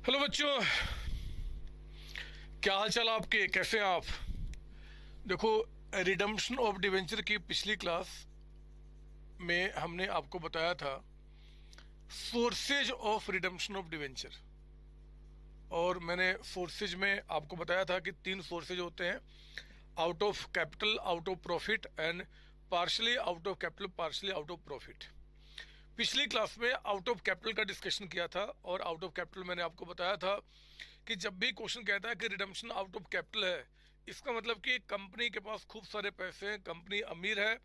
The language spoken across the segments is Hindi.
हेलो बच्चों, क्या हाल चाल आपके? कैसे हैं आप? देखो, रिडम्पशन ऑफ डिवेंचर की पिछली क्लास में हमने आपको बताया था sources of redemption of debenture. और मैंने सोर्सेज में आपको बताया था कि तीन सोर्सेज होते हैं: out of capital, out of profit and partially out of capital, partially out of profit. पिछली क्लास में आउट ऑफ कैपिटल का डिस्कशन किया था, और आउट ऑफ कैपिटल मैंने आपको बताया था कि जब भी क्वेश्चन कहता है कि रिडम्पशन आउट ऑफ कैपिटल है, इसका मतलब कि कंपनी के पास खूब सारे पैसे हैं, कंपनी अमीर है।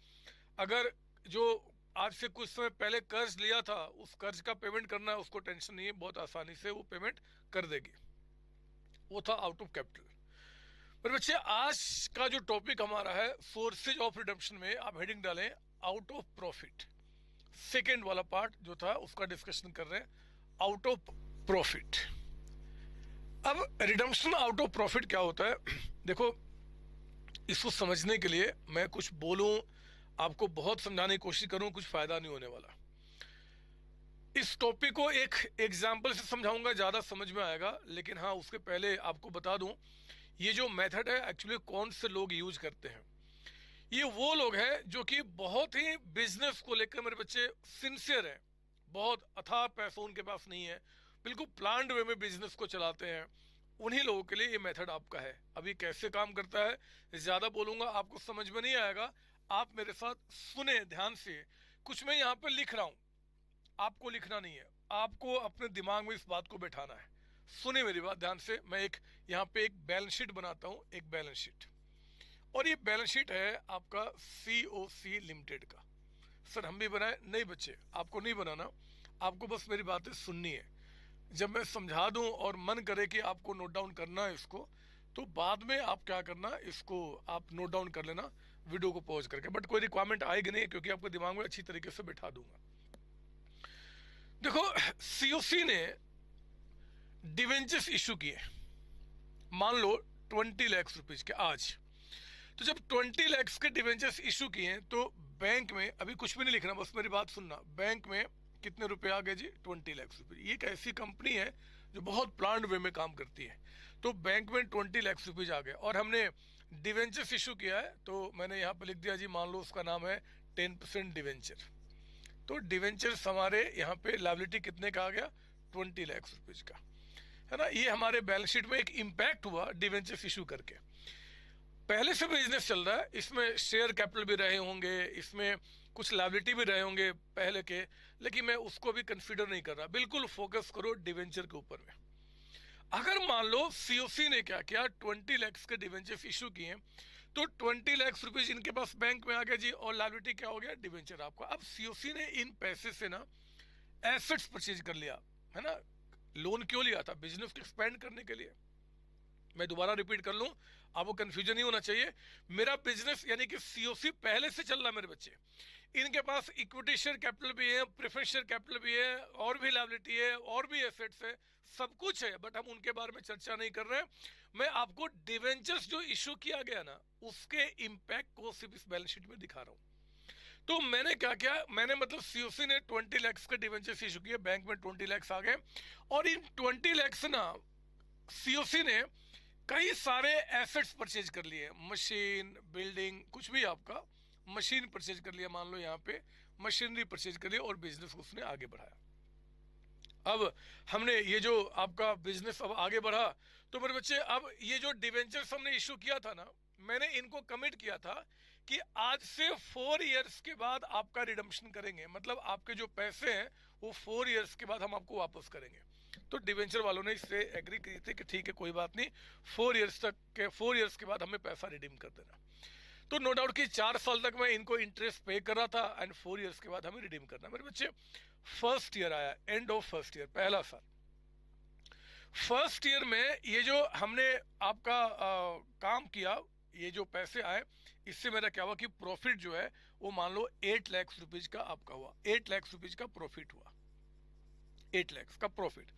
अगर जो आज से कुछ समय पहले कर्ज लिया था, उस कर्ज का पेमेंट करना है, उसको टेंशन नहीं है, बहुत आसानी से वो पेमेंट कर देगी। वो था आउट ऑफ कैपिटल। पर बच्चे, आज का जो टॉपिक हमारा है सोर्सेज ऑफ रिडम्पशन में आप हेडिंग डालें आउट ऑफ प्रॉफिट। सेकेंड वाला पार्ट जो था उसका डिस्कशन कर रहे हैं आउट ऑफ प्रॉफिट। अब रिडम्पशन आउट ऑफ प्रॉफिट क्या होता है? देखो, इसको समझने के लिए मैं कुछ बोलूं, आपको बहुत समझाने की कोशिश करूं, कुछ फायदा नहीं होने वाला। इस टॉपिक को एक एग्जाम्पल से समझाऊंगा, ज्यादा समझ में आएगा। लेकिन हाँ, उसके पहले आपको बता दूं, ये जो मेथड है एक्चुअली कौन से लोग यूज करते हैं। ये वो लोग हैं जो कि बहुत ही बिजनेस को लेकर, मेरे बच्चे, सिंसियर हैं। बहुत अथाह पैसा उनके पास नहीं है, बिल्कुल प्लान्ड वे में बिजनेस को चलाते हैं। उन्हीं लोगों के लिए ये मेथड आपका है। अभी कैसे काम करता है ज्यादा बोलूंगा, आपको समझ में नहीं आएगा। आप मेरे साथ सुने ध्यान से। कुछ मैं यहाँ पे लिख रहा हूं, आपको लिखना नहीं है, आपको अपने दिमाग में इस बात को बैठाना है। सुने मेरी बात ध्यान से। मैं एक यहाँ पे एक बैलेंस शीट बनाता हूं, एक बैलेंस शीट। और ये बैलेंस शीट है आपका सीओसी लिमिटेड का। सर हम भी बनाए? नहीं बच्चे, आपको नहीं बनाना, आपको बस मेरी बातें सुननी है। जब मैं समझा दूं और मन करे कि आपको नोट डाउन करना है इसको, तो बाद में आप क्या करना, इसको आप नोट डाउन कर लेना वीडियो को पॉज करके। बट कोई रिक्वायरमेंट आएगी नहीं, क्योंकि आपके दिमाग में अच्छी तरीके से बैठा दूंगा। देखो, सीओसी ने डिवेंचर्स इशू किए, मान लो 20 लाख रुपीज के आज। तो जब 20 लाख के डिवेंचर्स इशू किए हैं, तो बैंक में, अभी कुछ भी नहीं लिखना, बस मेरी बात सुनना, बैंक में कितने रुपए आ गए जी? 20 लाख रुपए। ये एक ऐसी कंपनी है जो बहुत प्लान्ड वे में काम करती है। तो बैंक में 20 लाख रुपीज आ गए, और हमने डिवेंचर्स इशू किया है, तो मैंने यहाँ पे लिख दिया जी, मान लो उसका नाम है 10% डिवेंचर। तो डिवेंचर्स हमारे यहाँ पे लायबिलिटी कितने का आ गया? 20 लाख रुपीज का, है ना। ये हमारे बैलेंस शीट में एक इम्पैक्ट हुआ डिवेंचर्स इशू करके। पहले से बिजनेस चल रहा है, इसमें शेयर कैपिटल भी रहे होंगे, इसमें कुछ लायबिलिटी भी रहे होंगे पहले के, लेकिन मैं उसको भी कंसीडर नहीं कर रहा। बिल्कुल फोकस करो डिवेंचर के ऊपर में। अगर मान लो सीओसी ने क्या किया, 20 लाख के डिवेंचर्स इशू किए, तो 20 लाख रुपीज इनके पास बैंक में आ गया जी, और लायबिलिटी क्या हो गया? डिवेंचर आपका। अब सीओसी ने इन पैसे से ना एसेट्स परचेज कर लिया, है ना। लोन क्यों लिया था? बिजनेस को एक्सपेंड करने के लिए। मैं दोबारा रिपीट कर लूं, आपको कंफ्यूजन नहीं होना चाहिए। मेरा बिजनेस यानी कि सीओसी पहले से चल रहा है मेरे बच्चे। इनके पास इक्विटी शेयर कैपिटल भी है, प्रेफरेंस शेयर कैपिटल भी है, और भी लायबिलिटी है, और भी एसेट्स है, सब कुछ है। बट हम उनके बारे में चर्चा नहीं कर रहे हैं। मैं आपको डिवेंचर्स जो इशू किया गया ना, उसके इंपैक्ट को सिर्फ इस बैलेंस शीट में दिखा रहा हूं। तो मैंने क्या किया, मैंने मतलब सीओसी ने 20 लाख के डिवेंचर्स इशू किए, बैंक में 20 लाख आ गए, और इन 20 लाख से ना सीओसी ने कई सारे एसेट्स परचेज कर लिए। मशीन, बिल्डिंग, कुछ भी आपका, मशीन परचेज कर लिया, मान लो यहाँ पे मशीनरी परचेज कर लिया, और बिजनेस को उसने आगे बढ़ाया। अब हमने ये जो आपका बिजनेस अब आगे बढ़ा, तो मेरे बच्चे, अब ये जो डिवेंचर्स हमने इशू किया था ना, मैंने इनको कमिट किया था कि आज से 4 इयर्स के बाद आपका रिडम्पशन करेंगे। मतलब आपके जो पैसे हैं वो 4 इयर्स के बाद हम आपको वापस करेंगे। तो डिवेंचर वालों ने इससे एग्री की थी कि ठीक है, कोई बात नहीं, 4 इयर्स के बाद हमें पैसा रिडीम कर देना। तो नो डाउट कि 4 साल तक मैं इनको इंटरेस्ट पे कर रहा था, एंड 4 इयर्स के बाद हमें रिडीम करना। मेरे बच्चे, फर्स्ट ईयर आया, एंड ऑफ फर्स्ट ईयर, पहला साल। फर्स्ट ईयर में ये जो हमने आपका काम किया, ये जो पैसे आए, इससे मेरा क्या हुआ कि प्रॉफिट जो है वो मान लो 8 लाख रुपीज का आपका हुआ। 8 लाख रुपीज का प्रॉफिट हुआ, 8 लाख का प्रॉफिट।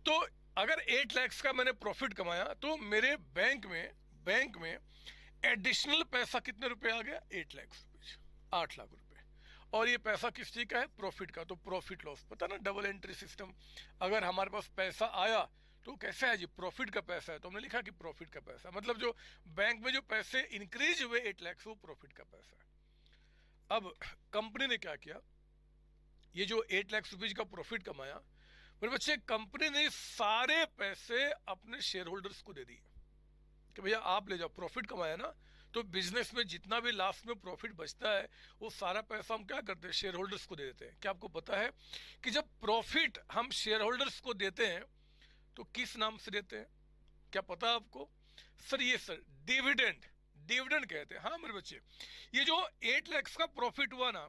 तो अगर 8 लाख का मैंने प्रॉफिट कमाया, तो मेरे बैंक में एडिशनल पैसा कितने रुपए आ गया? 8 लाख रुपीज, 8 लाख रुपए। और ये पैसा किस चीज का है? प्रॉफिट का। तो प्रॉफिट लॉस, पता ना, डबल एंट्री सिस्टम। अगर हमारे पास पैसा आया तो कैसा है जी, प्रॉफिट का पैसा है, तो हमने लिखा कि प्रॉफिट का पैसा, मतलब जो बैंक में जो पैसे इंक्रीज हुए 8 लाख से, वो प्रॉफिट का पैसा है। अब कंपनी ने क्या किया, ये जो 8 लाख रुपीज का प्रॉफिट कमाया, मेरे बच्चे कंपनी ने सारे पैसे अपने शेयर होल्डर्स को दे दिए कि भैया आप ले जाओ, प्रॉफिट कमाया ना, तो बिजनेस में जितना भी लास्ट में प्रॉफिट बचता है वो सारा पैसा हम क्या करते हैं, शेयर होल्डर्स को दे देते हैं। क्या आपको पता है कि जब प्रॉफिट हम शेयर होल्डर्स को देते हैं तो किस नाम से देते हैं, क्या पता है आपको? सर ये सर डिविडेंड, डिविडेंड कहते हैं। हाँ मेरे बच्चे, ये जो 8 लाख का प्रॉफिट हुआ ना,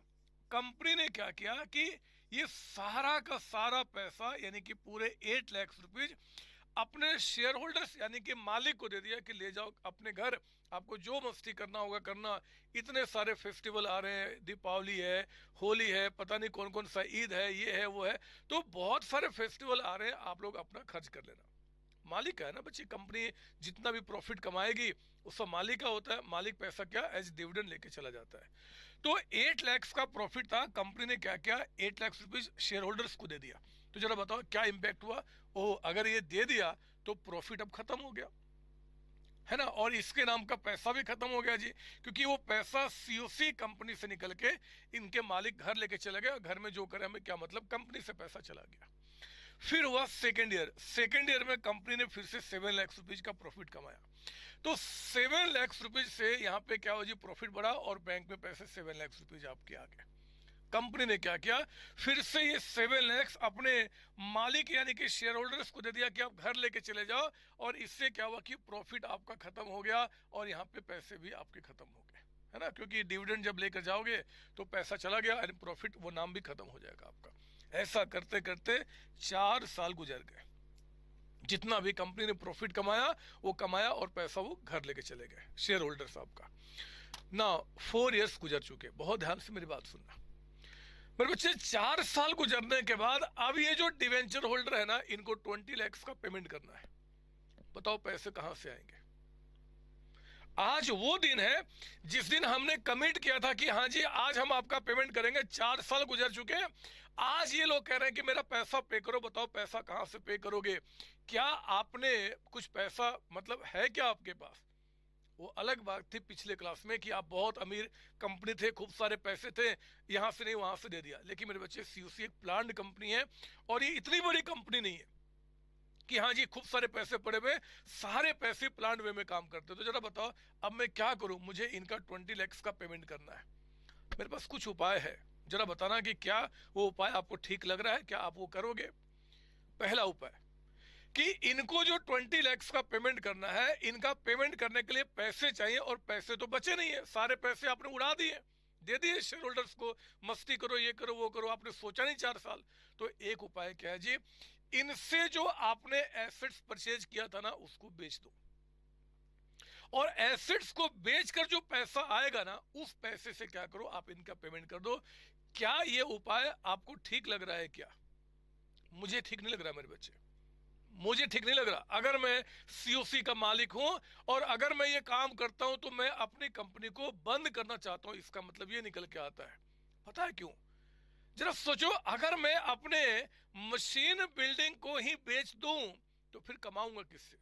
कंपनी ने क्या किया कि ये सारा का सारा पैसा यानी कि पूरे 8 लाख रुपीज अपने शेयर होल्डर्स यानी कि मालिक को दे दिया कि ले जाओ अपने घर, आपको जो मस्ती करना होगा करना। इतने सारे फेस्टिवल आ रहे हैं, दीपावली है, होली है, पता नहीं कौन कौन सा ईद है, ये है वो है, तो बहुत सारे फेस्टिवल आ रहे हैं, आप लोग अपना खर्च कर लेना। मालिक का है ना बच्चे, कंपनी जितना भी प्रॉफिट कमाएगी उसका मालिक का होता है, मालिक पैसा क्या एज डिविडेंड लेके चला जाता है। तो 8 लाख का प्रॉफिट था, कंपनी ने क्या किया, 8 लाख रुपीज शेयर होल्डर्स को दे दिया। तो जरा बताओ क्या इंपैक्ट हुआ? ओह, अगर ये दे दिया तो प्रॉफिट अब खत्म हो गया, है ना, और इसके नाम का पैसा भी खत्म हो गया जी, क्योंकि वो पैसा सीओसी कंपनी से निकल के इनके मालिक घर लेके चले गए, और घर में जो करे हमें क्या मतलब, कंपनी से पैसा चला गया। फिर हुआ सेकेंड ईयर, सेकेंड ईयर में कंपनी ने फिर से 7 लाख रुपीज का प्रॉफिट कमाया। तो 7 लाख रुपीज से यहाँ पे क्या हुआ जी, प्रॉफिट बढ़ा और बैंक में पैसे 7 लाख रुपीज आपके आ गए। कंपनी ने क्या किया, फिर से ये 7 लाख अपने मालिक यानी कि शेयर होल्डर्स को दे दिया कि आप घर लेके चले जाओ, और इससे क्या हुआ कि प्रॉफिट आपका खत्म हो गया और यहाँ पे पैसे भी आपके खत्म हो गए, है ना, क्योंकि डिविडेंड जब लेकर जाओगे तो पैसा चला गया और प्रॉफिट वो नाम भी खत्म हो जाएगा आपका। ऐसा करते करते 4 साल गुजर गए, जितना भी कंपनी ने प्रॉफिट कमाया वो कमाया और पैसा वो घर लेके चले गए शेयर होल्डर साहब का ना। 4 इयर्स गुजर चुके, बहुत ध्यान से मेरी बात सुनना मेरे बच्चे। 4 साल गुजरने के बाद अब ये जो डिवेंचर होल्डर है ना, इनको 20 लाख का पेमेंट करना है। बताओ पैसे कहां से आएंगे? आज वो दिन है जिस दिन हमने कमिट किया था कि हाँ जी आज हम आपका पेमेंट करेंगे। 4 साल गुजर चुके हैं, आज ये लोग कह रहे हैं कि मेरा पैसा पे करो। बताओ पैसा कहां से पे करोगे? क्या आपने कुछ पैसा मतलब है क्या आपके पास? वो अलग बात थी पिछले क्लास में कि आप बहुत अमीर कंपनी थे, खूब सारे पैसे थे, यहां से नहीं वहां से दे दिया। लेकिन मेरे बच्चे सीयूसी एक प्लान्ड कंपनी है, और ये इतनी बड़ी कंपनी नहीं है कि हाँ जी खूब सारे पैसे पड़े हुए, सारे पैसे प्लान वे में काम करते। तो जरा बताओ अब मैं क्या करूं, मुझे इनका 20 लाख का पेमेंट करना है, मेरे पास कुछ उपाय है, जरा बताना कि क्या वो उपाय आपको ठीक लग रहा है, क्या आप वो करोगे? पहला उपाय कि इनको जो 20 लाख का पेमेंट करना है, इनका पेमेंट करने के लिए पैसे चाहिए, और पैसे तो बचे नहीं है, सारे पैसे आपने उड़ा दिए, दे दिए शेयर होल्डर्स को, मस्ती करो, ये करो वो करो, आपने सोचा नहीं 4 साल। तो एक उपाय क्या है जी, इनसे जो आपने एसेट्स परचेज किया था ना उसको बेच दो, और एसेट्स को बेचकर जो पैसा आएगा ना उस पैसे से क्या करो, आप इनका पेमेंट कर दो। क्या ये उपाय आपको ठीक लग रहा है? क्या मुझे ठीक नहीं लग रहा मेरे बच्चे, मुझे ठीक नहीं लग रहा। अगर मैं सीओसी का मालिक हूं और अगर मैं ये काम करता हूं तो मैं अपनी कंपनी को बंद करना चाहता हूं, इसका मतलब ये निकल के आता है। पता है क्यों? जरा सोचो, अगर मैं अपने मशीन बिल्डिंग को ही बेच दूं तो फिर कमाऊंगा किससे?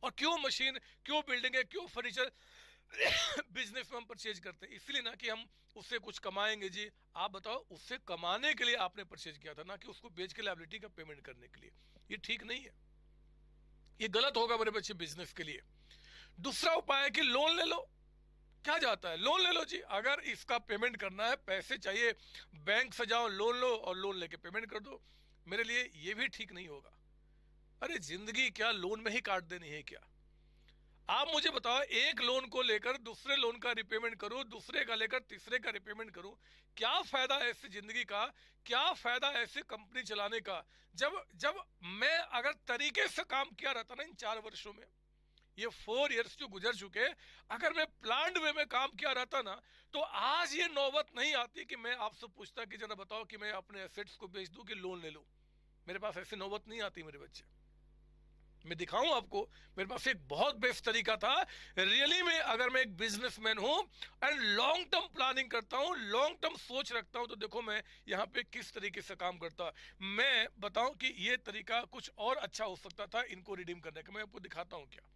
और क्यों मशीन, क्यों बिल्डिंग है, क्यों फर्नीचर बिजनेस में हम परचेज करते हैं? इसलिए ना कि हम उससे कुछ कमाएंगे जी। आप बताओ, उससे कमाने के लिए आपने परचेज किया था, ना कि उसको बेच के लायबिलिटी का पेमेंट करने के लिए। ये ठीक नहीं है, ये गलत होगा मेरे बच्चे बिजनेस के लिए। दूसरा उपाय है कि लोन ले लो। क्या जाता है, लोन ले लो जी, अगर इसका पेमेंट करना है, पैसे चाहिए, बैंक से जाओ, लोन लो और लोन लेके पेमेंट कर दो। मेरे लिए ये भी ठीक नहीं होगा। अरे जिंदगी क्या लोन में ही काट देनी है क्या? आप मुझे बताओ, एक लोन को लेकर दूसरे लोन का रिपेमेंट करूं, दूसरे का लेकर तीसरे का रिपेमेंट करूं, क्या फायदा ऐसी जिंदगी का? क्या फायदा ऐसी कंपनी चलाने का? जब जब मैं अगर तरीके से काम किया रहता ना इन 4 वर्षों में, ये 4 इयर्स जो गुजर चुके, अगर मैं प्लान्ड वे में काम किया रहता ना तो आज ये नौबत नहीं आती कि मैं आपसे पूछता कि जरा बताओ कि मैं अपने एसेट्स को बेच दूं कि लोन ले लूं। मेरे पास ऐसी नौबत नहीं आती मेरे बच्चे। मैं दिखाऊं आपको, मेरे पास एक बहुत बेस्ट तरीका था रियली में। अगर मैं एक बिजनेसमैन हूं एंड लॉन्ग टर्म प्लानिंग करता हूं, लॉन्ग टर्म सोच रखता हूं, तो देखो मैं यहाँ पे किस तरीके से काम करता। मैं बताऊं कि ये तरीका कुछ और अच्छा हो सकता था इनको रिडीम करने का। मैं आपको दिखाता हूं क्या।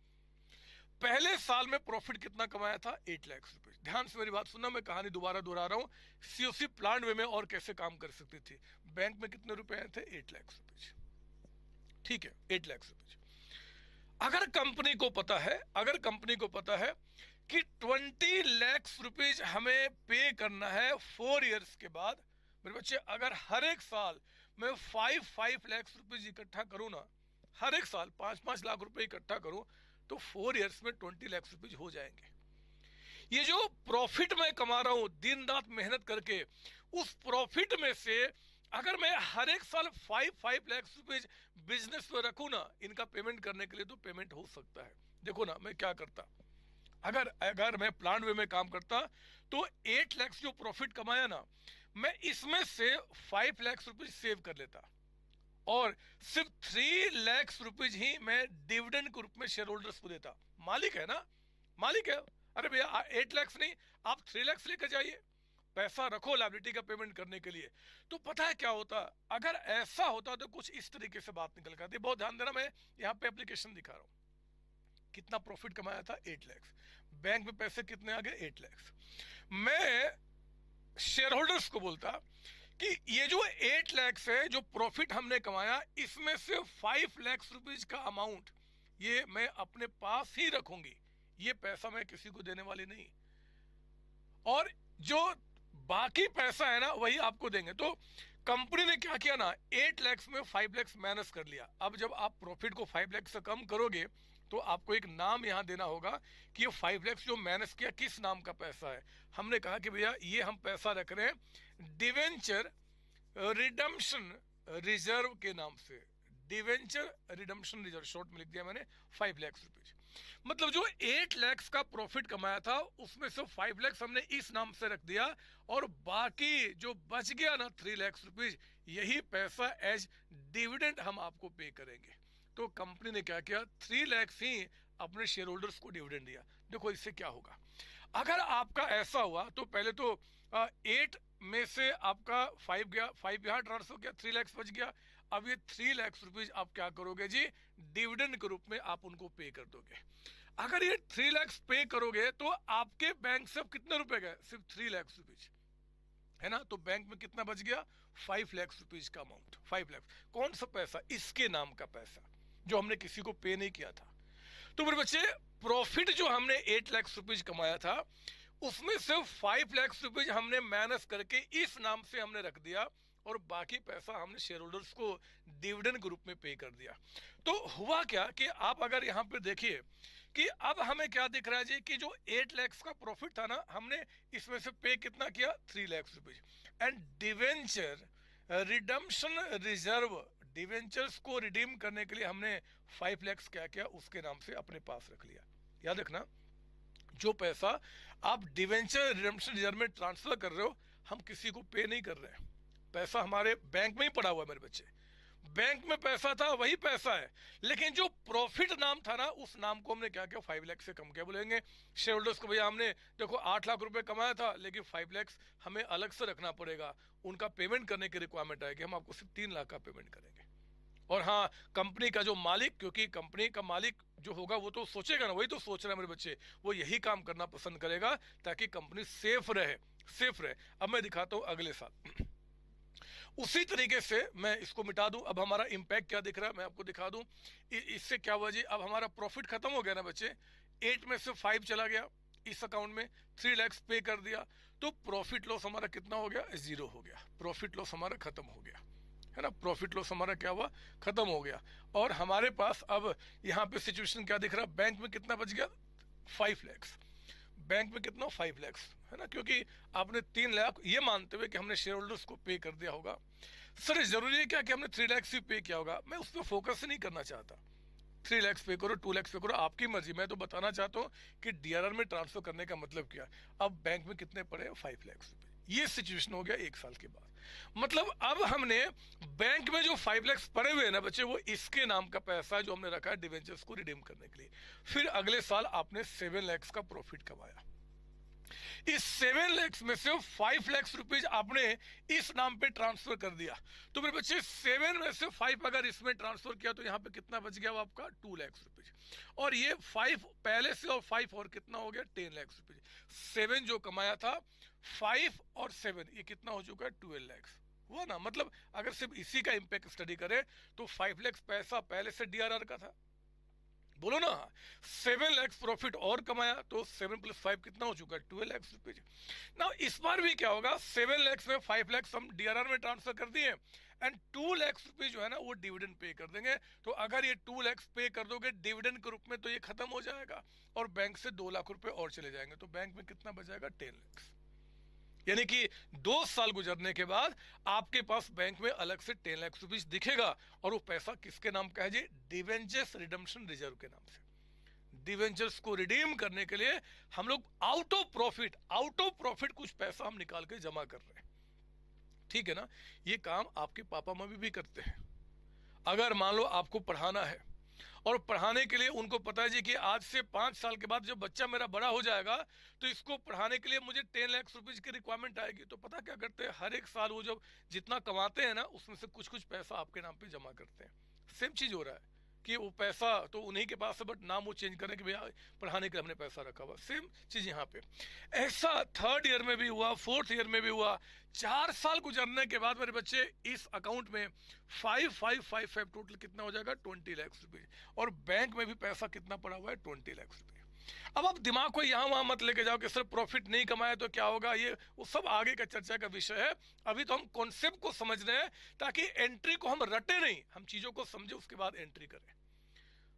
पहले साल में प्रॉफिट कितना कमाया था? 8 लाख रुपए। ध्यान से मेरी बात सुनना, मैं कहानी दोबारा दोहरा रहा हूं। सीओसी प्लान वे में और कैसे काम कर सकती थी। बैंक में कितने रुपए आए थे? 8 लाख रुपए। ठीक है, 8 लाख रुपए। अगर कंपनी को पता है, अगर कंपनी को पता है कि 20 लाख रुपीज हमें पे करना है 4 इयर्स के बाद, मेरे बच्चे अगर हर एक साल मैं 5 लाख रुपीज इकट्ठा करूं ना, हर एक साल 5 लाख रुपए इकट्ठा करूं, तो 4 इयर्स में 20 लाख रुपीज हो जाएंगे। ये जो प्रॉफिट मैं कमा रहा हूं दिन रात मेहनत करके, उस प्रॉफिट में से अगर मैं हर एक साल 5 लाख रुपीज बिजनेस में रखूं ना, इनका पेमेंट करने के लिए, तो पेमेंट हो सकता है। देखो ना मैं क्या करता। अगर अगर मैं प्लान वे में काम करता तो 8 लाख जो प्रॉफिट कमाया ना, मैं इसमें से 5 लाख रुपीज सेव कर लेता और सिर्फ 3 लाख रुपीज ही मैं डिविडेंड के रूप में शेयर होल्डर्स को देता। मालिक है ना, मालिक है। अरे भैया 8 लाख नहीं, आप 3 लाख लेकर जाइए, पैसा रखो लायबिलिटी का पेमेंट करने के लिए। तो पता है क्या होता, अगर ऐसा होता तो कुछ इस तरीके से बात निकल कर आती। बहुत ध्यान देना, मैं यहाँ पे एप्लीकेशन दिखा रहा हूँ। कितना प्रॉफिट कमाया था? 8 लाख। बैंक में पैसे कितने आ गए? 8 लाख। मैं शेयर होल्डर्स को बोलता कि ये जो 8 लाख है जो प्रॉफिट हमने कमाया, इसमें से 5 लाख रुपीज का अमाउंट ये मैं अपने पास ही रखूंगी, ये पैसा मैं किसी को देने वाली नहीं, और जो बाकी पैसा है ना वही आपको देंगे। तो कंपनी ने क्या किया ना, 8 लाख में 5 लाख माइनस कर लिया। अब जब आप प्रॉफिट को 5 लाख से कम करोगे तो आपको एक नाम यहां देना होगा कि ये 5 लाख जो माइनस किया किस नाम का पैसा है। हमने कहा कि भैया ये हम पैसा रख रहे हैं डिवेंचर रिडम्पशन रिजर्व के नाम से। डिवेंचर रिडम्पशन रिजर्व शॉर्ट में लिख दिया मैंने 5 लाख रुपीज। मतलब जो 8 लाख का प्रॉफिट कमाया था उसमें से 5 लाख हमने इस नाम से रख दिया, और बाकी जो बच गया ना 3 लाख रुपीज, यही पैसा एज डिविडेंड हम आपको पे करेंगे। तो कंपनी ने क्या किया, 3 लाख ही अपने शेयर होल्डर्स को डिविडेंड दिया। देखो इससे क्या होगा, अगर आपका ऐसा हुआ तो पहले तो 8 में से आपका 5 गया, 5 यहाँ ट्रांसफर हो गया, 3 लाख बच गया। अब ये 3 लाख रुपीज आप क्या करोगे जी, डिविडेंड के रूप में आप उनको पे कर दोगे। अगर ये 3 लाख पे करोगे तो आपके बैंक से कितने रुपए गए? सिर्फ 3 लाख रुपीज, है ना। तो बैंक में कितना बच गया? 5 लाख रुपीज का अमाउंट। 5 लाख कौन सा पैसा? इसके नाम का पैसा जो हमने किसी को पे नहीं किया था। तो मेरे बच्चे प्रॉफिट जो हमने 8 लाख रुपीज कमाया था उसमें से 5 लाख रुपीज हमने माइनस करके इस नाम से हमने रख दिया, और बाकी पैसा हमने शेयर होल्डर्स को डिविडेंड के रूप में पे कर दिया। तो हुआ क्या कि आप अगर यहाँ पे देखिए कि अब हमें क्या दिख रहा है जी, कि जो 8 लाख का प्रॉफिट था ना, हमने इसमें से पे कितना किया? 3 lakh rupees. And debenture redemption reserve, debentures को रिडीम करने के लिए हमने 5 लाख क्या किया, उसके नाम से अपने पास रख लिया। याद रखना, जो पैसा आप डिवेंचर रिडम्पशन रिजर्व में ट्रांसफर कर रहे हो, हम किसी को पे नहीं कर रहे हैं। पैसा हमारे बैंक में ही पड़ा हुआ है मेरे बच्चे, बैंक में पैसा था वही पैसा है, लेकिन जो प्रॉफिट नाम था ना, उस नाम को हमने क्या किया, 5 लाख से कम किया। बोलेंगे शेयर होल्डर्स को, भैया हमने देखो 8 लाख रुपए कमाया था, लेकिन 5 लाख हमें अलग से रखना पड़ेगा, उनका पेमेंट करने की रिक्वायरमेंट आएगी, हम आपको सिर्फ 3 लाख का पेमेंट करेंगे। और हाँ, कंपनी का जो मालिक, क्योंकि कंपनी का मालिक जो होगा वो तो सोचेगा ना, वही तो सोच रहा है मेरे बच्चे, वो यही काम करना पसंद करेगा ताकि कंपनी सेफ रहे, सेफ रहे। अब मैं दिखाता हूं अगले साल उसी तरीके से मैं इसको मिटा दूं। अब हमारा इंपैक्ट क्या दिख रहा है मैं आपको दिखा दूं। इससे क्या हुआ जी, अब हमारा प्रॉफिट खत्म हो गया ना बच्चे, 8 में से 5 चला गया इस अकाउंट में, 3 लाख पे कर दिया, तो प्रॉफिट लॉस हमारा कितना हो गया? 0 हो गया। प्रॉफिट लॉस हमारा खत्म हो गया, है ना। प्रॉफिट लॉस हमारा क्या हुआ? खत्म हो गया। और हमारे पास अब यहाँ पे सिचुएशन क्या दिख रहा है, बैंक में कितना बच गया? 5 लाख। बैंक में कितना? 5 लाख, है ना, क्योंकि आपने 3 लाख ये मानते हुए कि हमने शेयर होल्डर्स को पे कर दिया होगा। सर जरूरी है क्या कि हमने 3 लाख से पे किया होगा? मैं उस पर फोकस नहीं करना चाहता। 3 लाख पे करो, 2 लाख पे करो, आपकी मर्जी। मैं तो बताना चाहता हूँ कि डीआरआर में ट्रांसफर करने का मतलब क्या। अब बैंक में कितने पड़े? 5 लाख रुपए। ये सिचुएशन हो गया 1 साल के बाद। मतलब अब हमने बैंक में जो 5 लाख पड़े हुए हैं ना बच्चे, वो इसके नाम का पैसा है जो हमने रखा है डिवेंचर्स को रिडीम करने के लिए। फिर अगले साल आपने 7 लाख का प्रॉफिट कमाया। इस 7 लाख में से 5 लाख रुपीज आपने इस नाम पे ट्रांसफर कर दिया। तो मेरे बच्चे 7 में से 5 अगर इसमें ट्रांसफर किया तो यहाँ पे कितना बच गया वो आपका 2 लाख रुपीज। और ये 5 पहले से और 5 और कितना हो गया 10 लाख रुपीज। 7 जो कमाया था, 5 और 7 ये कितना हो चुका है 12 लाख हुआ ना। मतलब अगर सिर्फ इसी का इंपैक्ट स्टडी करें तो 5 लाख पैसा पहले से डीआरआर का था, बोलो ना। 7 लाख प्रॉफिट और कमाया तो 7 + 5 कितना हो चुका है 12 लाख रुपीज ना। इस बार भी क्या होगा, 7 लाख में 5 लाख हम डीआरआर में ट्रांसफर कर दिए एंड 2 लाख रुपीज जो है ना वो डिविडेंड पे कर देंगे। तो अगर ये 2 लाख पे कर दोगे डिविडेंड के रूप में तो ये खत्म हो जाएगा और बैंक से 2 लाख रुपए और चले जाएंगे। तो बैंक में कितना बचाएगा 10 लाख। यानी कि 2 साल गुजरने के बाद आपके पास बैंक में अलग से 10 लाख रुपीज दिखेगा और वो पैसा किसके नाम का है जी, डिवेंचर्स रिडम्पशन रिजर्व के नाम से। डिवेंचर्स को रिडीम करने के लिए हम लोग आउट ऑफ प्रॉफिट कुछ पैसा हम निकाल के जमा कर रहे हैं, ठीक है ना। ये काम आपके पापा मम्मी भी करते हैं। अगर मान लो आपको पढ़ाना है और पढ़ाने के लिए उनको पता है जी कि आज से 5 साल के बाद जब बच्चा मेरा बड़ा हो जाएगा तो इसको पढ़ाने के लिए मुझे 10 लाख रुपीज की रिक्वायरमेंट आएगी, तो पता क्या करते हैं, हर एक साल वो जब जितना कमाते हैं ना उसमें से कुछ कुछ पैसा आपके नाम पे जमा करते हैं। सेम चीज हो रहा है कि वो पैसा तो उन्हीं के पास है बट नाम वो चेंज करें कि भैया पढ़ाने के लिए हमने पैसा रखा हुआ। सेम चीज यहाँ पे ऐसा 3rd ईयर में भी हुआ, 4th ईयर में भी हुआ। 4 साल गुजरने के बाद मेरे बच्चे इस अकाउंट में 5555 टोटल कितना हो जाएगा 20 लाख रुपए। और बैंक में भी पैसा कितना पड़ा हुआ है 20 लाख रुपए। अब आप दिमाग को यहाँ वहां मत लेके जाओ कि सिर्फ प्रॉफिट नहीं कमाया तो क्या होगा, ये वो सब आगे का चर्चा का विषय है। अभी तो हम कॉन्सेप्ट को समझ रहे हैं ताकि एंट्री को हम रटे नहीं, हम चीजों को समझे उसके बाद एंट्री करें।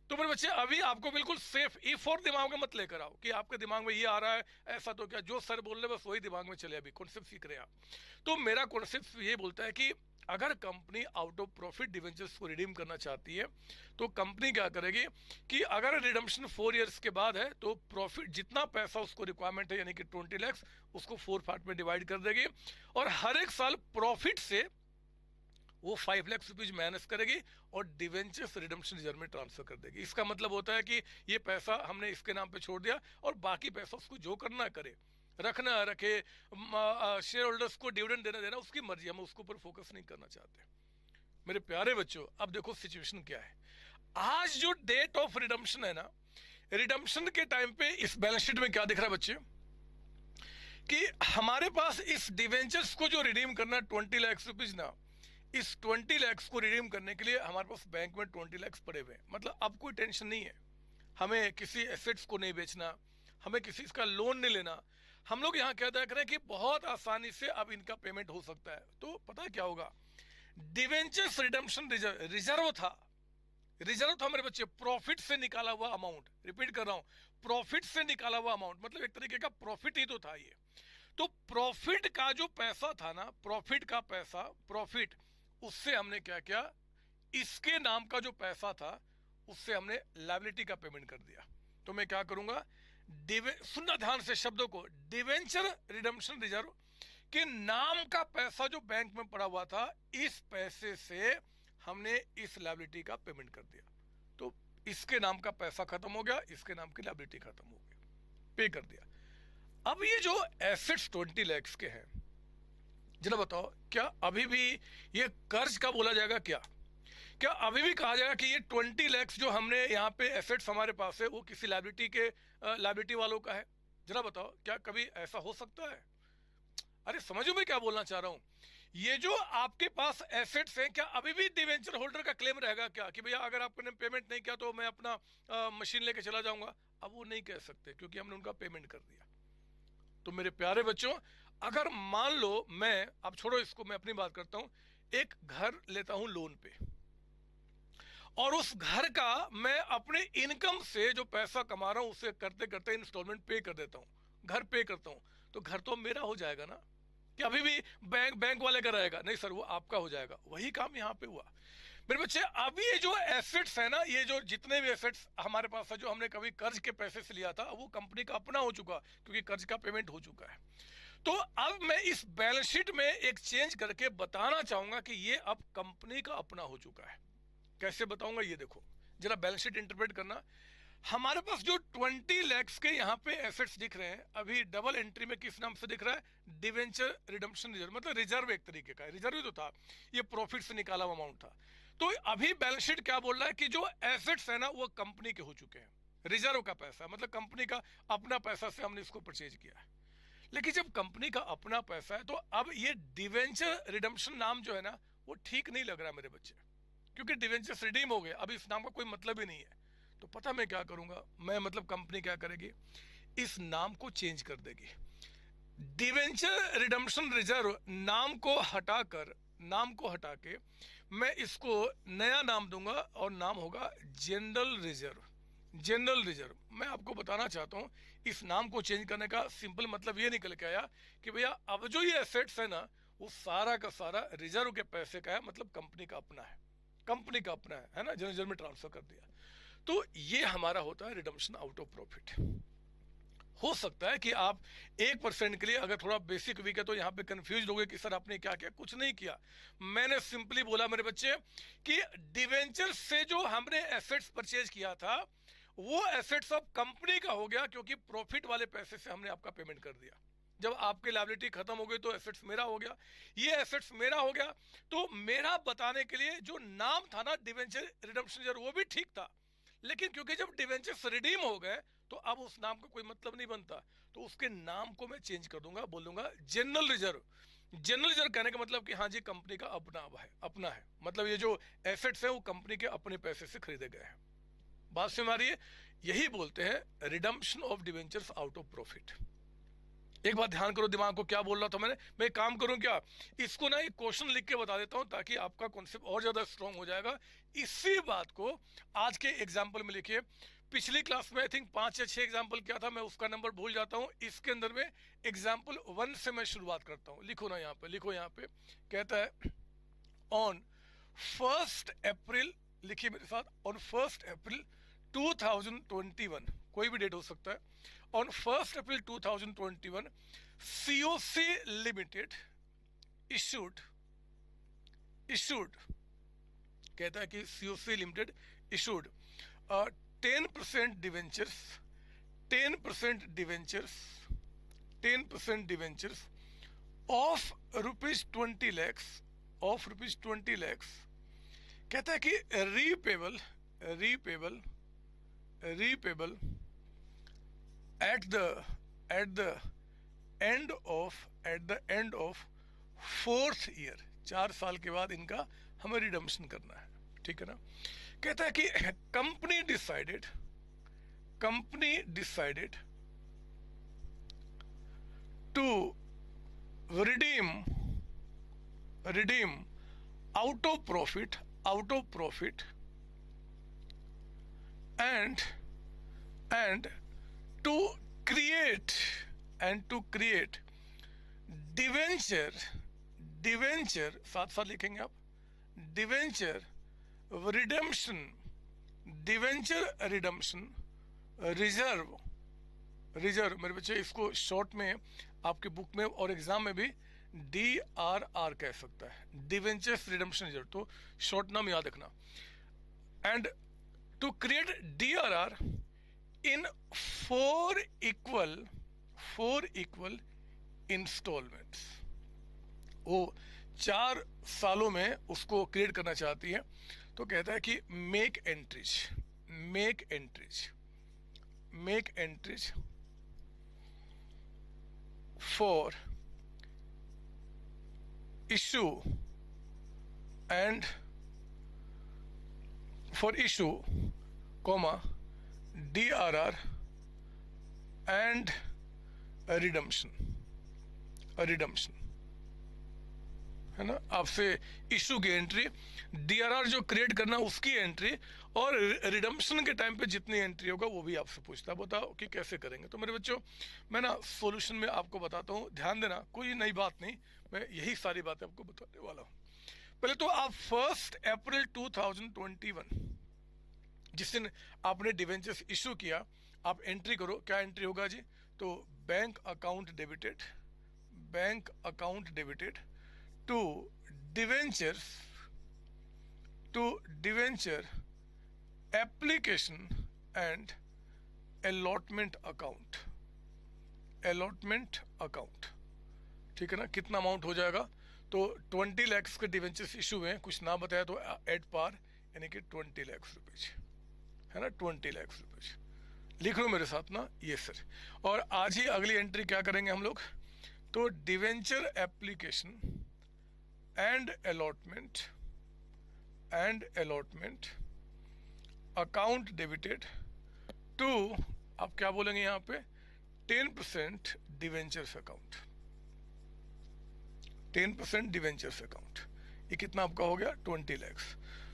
तो मेरे बच्चे अभी आपको बिल्कुल सेफ ई फॉर दिमाग में मत लेकर आओ कि आपके दिमाग में ये आ रहा है ऐसा तो क्या, जो सर बोल रहे बस वही दिमाग में चले। अभी कॉन्सेप्ट सीख रहे हैं आप। तो मेरा कॉन्सेप्ट ये बोलता है कि अगर company out of profit debentures को रिडीम करना चाहती है तो कंपनी क्या करेगी कि अगर रिडम्पशन 4 इयर्स के बाद है तो प्रॉफिट जितना पैसा उसको रिक्वायरमेंट है यानी कि 20 लाख उसको 4 पार्ट में डिवाइड कर देगी और हर एक साल प्रॉफिट से वो 5 लाख रुपीज माइनस करेगी और डिवेंचर्स रिडम्पशन रिजर्व में ट्रांसफर कर देगी। इसका मतलब होता है कि ये पैसा हमने इसके नाम पे छोड़ दिया और बाकी पैसा उसको जो करना करे, रखना रखे, शेयर होल्डर्स को डिविडेंड देना देना उसकी मर्जी, हम उसके ऊपर फोकस नहीं करना चाहते। मेरे प्यारे बच्चों अब देखो सिचुएशन क्या है। आज जो डेट ऑफ रिडम्पशन है ना, रिडम्पशन के टाइम पे इस बैलेंस शीट में क्या दिख रहा है बच्चे कि हमारे पास इस डिवेंचर्स को जो रिडीम करना 20 लाख रुपीज ना, इस 20 लाख को रिडीम करने के लिए हमारे पास बैंक में 20 लाख पड़े हुए हैं। मतलब अब कोई टेंशन नहीं है, हमें किसी एसेट्स को नहीं बेचना, हमें किसी का लोन नहीं लेना। हम लोग यहाँ क्या देख रहे हैं कि बहुत आसानी से अब इनका पेमेंट हो सकता है। तो पता है क्या होगा, डिवेंचर्स रिडम्पशन रिजर्व था मेरे बच्चे, प्रॉफिट से निकाला हुआ अमाउंट। रिपीट कर रहा हूं, प्रॉफिट से निकाला हुआ अमाउंट, मतलब एक तरीके का प्रॉफिट ही तो था ये। तो प्रॉफिट का जो पैसा था ना, प्रॉफिट का पैसा, प्रॉफिट उससे हमने क्या किया, इसके नाम का जो पैसा था उससे हमने लायबिलिटी का पेमेंट कर दिया। तो मैं क्या करूंगा, सुनना ध्यान से शब्दों को, डिवेंचर रिडम्पशन रिजर्व के नाम का पैसा जो बैंक में पड़ा हुआ था, इस पैसे से हमने इस लायबिलिटी का पेमेंट कर दिया। तो इसके नाम का पैसा खत्म हो गया, इसके नाम की लायबिलिटी खत्म हो गई, पे कर दिया। अब ये जो एसेट्स 20 लाख के हैं, जरा बताओ क्या अभी भी ये कर्ज का बोला जाएगा क्या अभी भी कहा जाएगा कि ये 20 लाख जो हमने यहाँ पे एसेट्स हमारे पास है वो किसी लायबिलिटी वालों का है? जरा बताओ क्या कभी ऐसा हो सकता है? अरे समझो मैं क्या बोलना चाह रहा हूँ। ये जो आपके पास एसेट्स हैं, क्या अभी भी डिवेंचर होल्डर का क्लेम रहेगा क्या कि भैया अगर आपने पेमेंट नहीं किया तो मैं अपना मशीन लेके चला जाऊंगा? अब वो नहीं कह सकते क्योंकि हमने उनका पेमेंट कर दिया। तो मेरे प्यारे बच्चों, अगर मान लो मैं, अब छोड़ो इसको, मैं अपनी बात करता हूं, एक घर लेता हूं लोन पे और उस घर का मैं अपने इनकम से जो पैसा कमा रहा हूं उसे करते करते इंस्टॉलमेंट पे कर देता हूं, घर पे करता हूं, तो घर तो मेरा हो जाएगा ना, कि अभी भी बैंक वाले का रहेगा? नहीं सर, वो आपका हो जाएगा। वही काम यहाँ पे हुआ मेरे बच्चे। अब ये जो एसेट्स है ना, ये जो जितने भी एसेट्स हमारे पास है जो हमने कभी कर्ज के पैसे से लिया था, वो कंपनी का अपना हो चुका क्योंकि कर्ज का पेमेंट हो चुका है। तो अब मैं इस बैलेंस शीट में एक चेंज करके बताना चाहूंगा कि ये अब कंपनी का अपना हो चुका है। कैसे बताऊंगा ये देखो, जरा बैलेंस शीट इंटरप्रेट करना। हमारे पास जो 20 लैक्स के यहाँ पे एसेट्स दिख रहे हैं, अभी डबल एंट्री में किस नाम से दिख रहा है? डिवेंचर रिडम्पशन रिजर्व, मतलब रिजर्व एक तरीके का रिजर्व ही तो था, ये प्रॉफिट से निकाला हुआ अमाउंट था। तो अभी बैलेंस शीट क्या बोल रहा है कि जो एसेट्स है ना वो कंपनी के हो चुके हैं, रिजर्व का पैसा, मतलब कंपनी का अपना पैसा से हमने इसको परचेज किया है। लेकिन जब कंपनी का अपना पैसा है तो अब ये डिवेंचर रिडम्पशन नाम जो है ना वो ठीक नहीं लग रहा मेरे बच्चे, क्योंकि डिवेंचर्स रिडीम हो गए, अब इस नाम का कोई मतलब ही नहीं है। तो पता मैं क्या करूंगा, मैं मतलब कंपनी क्या करेगी, इस नाम को चेंज कर देगी। डिवेंचर रिडम्पशन रिजर्व नाम को हटा के मैं इसको नया नाम दूंगा और नाम होगा जनरल रिजर्व। जनरल रिजर्व, मैं आपको बताना चाहता हूं इस नाम को चेंज करने का सिंपल मतलब ये निकल के आया कि भैया अब जो ये एसेट्स है ना वो सारा का सारा रिजर्व के पैसे का है, मतलब कंपनी का अपना है, कंपनी का अपना है ना, जनरल में ट्रांसफर कर दिया। तो ये हमारा होता है रिडम्पशन आउट ऑफ प्रॉफिट। हो सकता है कि आप 1% के लिए अगर थोड़ा बेसिक वीक है तो यहाँ पे कंफ्यूज हो गए कि सर आपने क्या किया। कुछ नहीं किया, मैंने सिंपली बोला मेरे बच्चे कि डिवेंचर से जो हमने एसेट्स परचेज किया था वो एसेट्स अब कंपनी का हो गया, क्योंकि प्रॉफिट वाले पैसे से हमने आपका पेमेंट कर दिया। जब आपकी लायबिलिटी खत्म हो गई तो एसेट्स मेरा हो गया, ये एसेट्स मेरा हो गया। तो मेरा बताने के लिए जो नाम था ना डिवेंचर रिडम्पशन वो भी ठीक था, लेकिन क्योंकि जब डिवेंचर्स रिडीम हो गए तो अब उस नाम का कोई मतलब नहीं बनता, तो उसके नाम को मैं चेंज कर दूंगा, बोल दूंगा जनरल रिजर्व। जनरल रिजर्व कहने का मतलब कि हाँ जी कंपनी का अपना है, मतलब ये जो एसेट्स हैं वो कंपनी के अपने पैसे से खरीदे गए हैं। बात समझ आ रही है? यही बोलते हैं redemption of debentures out of profit. एक बात ध्यान करो, दिमाग को क्या बोल रहा था मैं एक काम करूं क्या, इसको ना एक क्वेश्चन लिख के बता देता हूं ताकि आपका कॉन्सेप्ट और ज्यादा स्ट्रांग हो जाएगा। इसी बात को आज के एग्जाम्पल में लिखिए। पिछली क्लास में आई थिंक 5 या 6 एग्जाम्पल क्या था, मैं उसका नंबर भूल जाता हूं। इसके अंदर में एग्जाम्पल 1 से मैं शुरुआत करता हूं। लिखो ना यहाँ पे, लिखो यहाँ पे, कहता है ऑन 1 अप्रैल, लिखिए मेरे साथ, ऑन 1 अप्रैल 2021, कोई भी डेट हो सकता है। On 1 April 2021 COC limited issued कहता है कि COC limited issued 10% debentures 10% debentures 10% debentures of ₹20 lakhs of ₹20 lakhs। कहता है कि repayable at the end of 4th year, 4 साल के बाद इनका हमें रिडम्पशन करना है, ठीक है ना। कहता है कि company decided to redeem out of profit and to create debenture साथ साथ लिखेंगे आप, डिवेंचर रिडम्पशन रिजर्व मेरे बच्चे, इसको शॉर्ट में आपके बुक में और एग्जाम में भी DRR कह सकता है, डिवेंचर्स रिडम्पशन रिजर्व, तो शॉर्ट नाम याद रखना। And to create DRR in 4 equal instalments, वो 4 सालों में उसको क्रिएट करना चाहती है। तो कहता है कि make entries for issue DRR and redemption है ना। आपसे इशू की एंट्री, DRR जो क्रिएट करना उसकी एंट्री, और रिडम्पशन के टाइम पे जितनी एंट्री होगा वो भी आपसे पूछता है। बताओ कि कैसे करेंगे। तो मेरे बच्चों मैं ना सॉल्यूशन में आपको बताता हूँ, ध्यान देना, कोई नई बात नहीं, मैं यही सारी बातें आपको बताने वाला हूँ। पहले तो आप 1 अप्रैल 2021 जिस दिन आपने डिवेंचर्स इशू किया, आप एंट्री करो। क्या एंट्री होगा जी? तो bank account bank account debited to debentures application and allotment account. ठीक है ना, कितना अमाउंट हो जाएगा? तो 20 लाख के डिवेंचर्स इशू हुए, कुछ ना बताया तो एट पार यानी कि 20 लाख रुपीज, है ना, 20 लाख रुपीज। लिख लो मेरे साथ ना ये सर। और आज ही अगली एंट्री क्या करेंगे हम लोग? तो debenture application and allotment account debited to, आप क्या बोलेंगे यहाँ पे, 10% डिवेंचर्स अकाउंट, 10% डिवेंचर्स अकाउंट। ये कितना आपका हो गया? 20 लाख।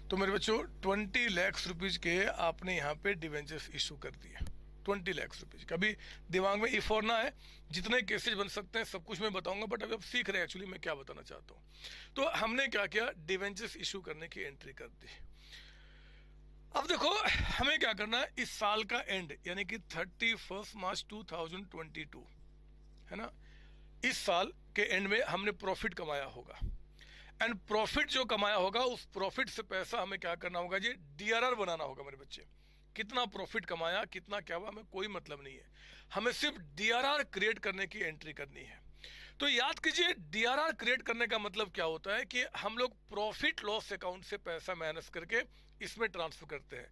तो मेरे बच्चों 20 लाख रुपीज के आपने यहाँ पे डिवेंचर्स इशू कर दिए, 20 लाख रुपीज। कभी दिमाग में इफ और ना है, जितने केसेस बन सकते हैं सब कुछ मैं बताऊंगा, बट अभी आप सीख रहे हैं एक्चुअली मैं क्या बताना चाहता हूँ। तो हमने क्या किया, डिवेंचर्स इशू करने की एंट्री कर दी। अब देखो हमें क्या करना है, इस साल का एंड यानी कि 31 मार्च 2022, है ना, इस साल के एंड में हमने प्रॉफिट कमाया होगा, एंड प्रॉफिट जो कमाया होगा उस प्रॉफिट से पैसा हमें क्या करना होगा जी, डीआरआर बनाना होगा मेरे बच्चे। कितना प्रॉफिट कमाया, कितना क्या हुआ, हमें कोई मतलब नहीं है, हमें सिर्फ डीआरआर क्रिएट करने की एंट्री करनी है। तो याद कीजिए डीआरआर क्रिएट करने का मतलब क्या होता है कि हम लोग प्रॉफिट लॉस अकाउंट से पैसा माइनस करके इसमें ट्रांसफर करते हैं।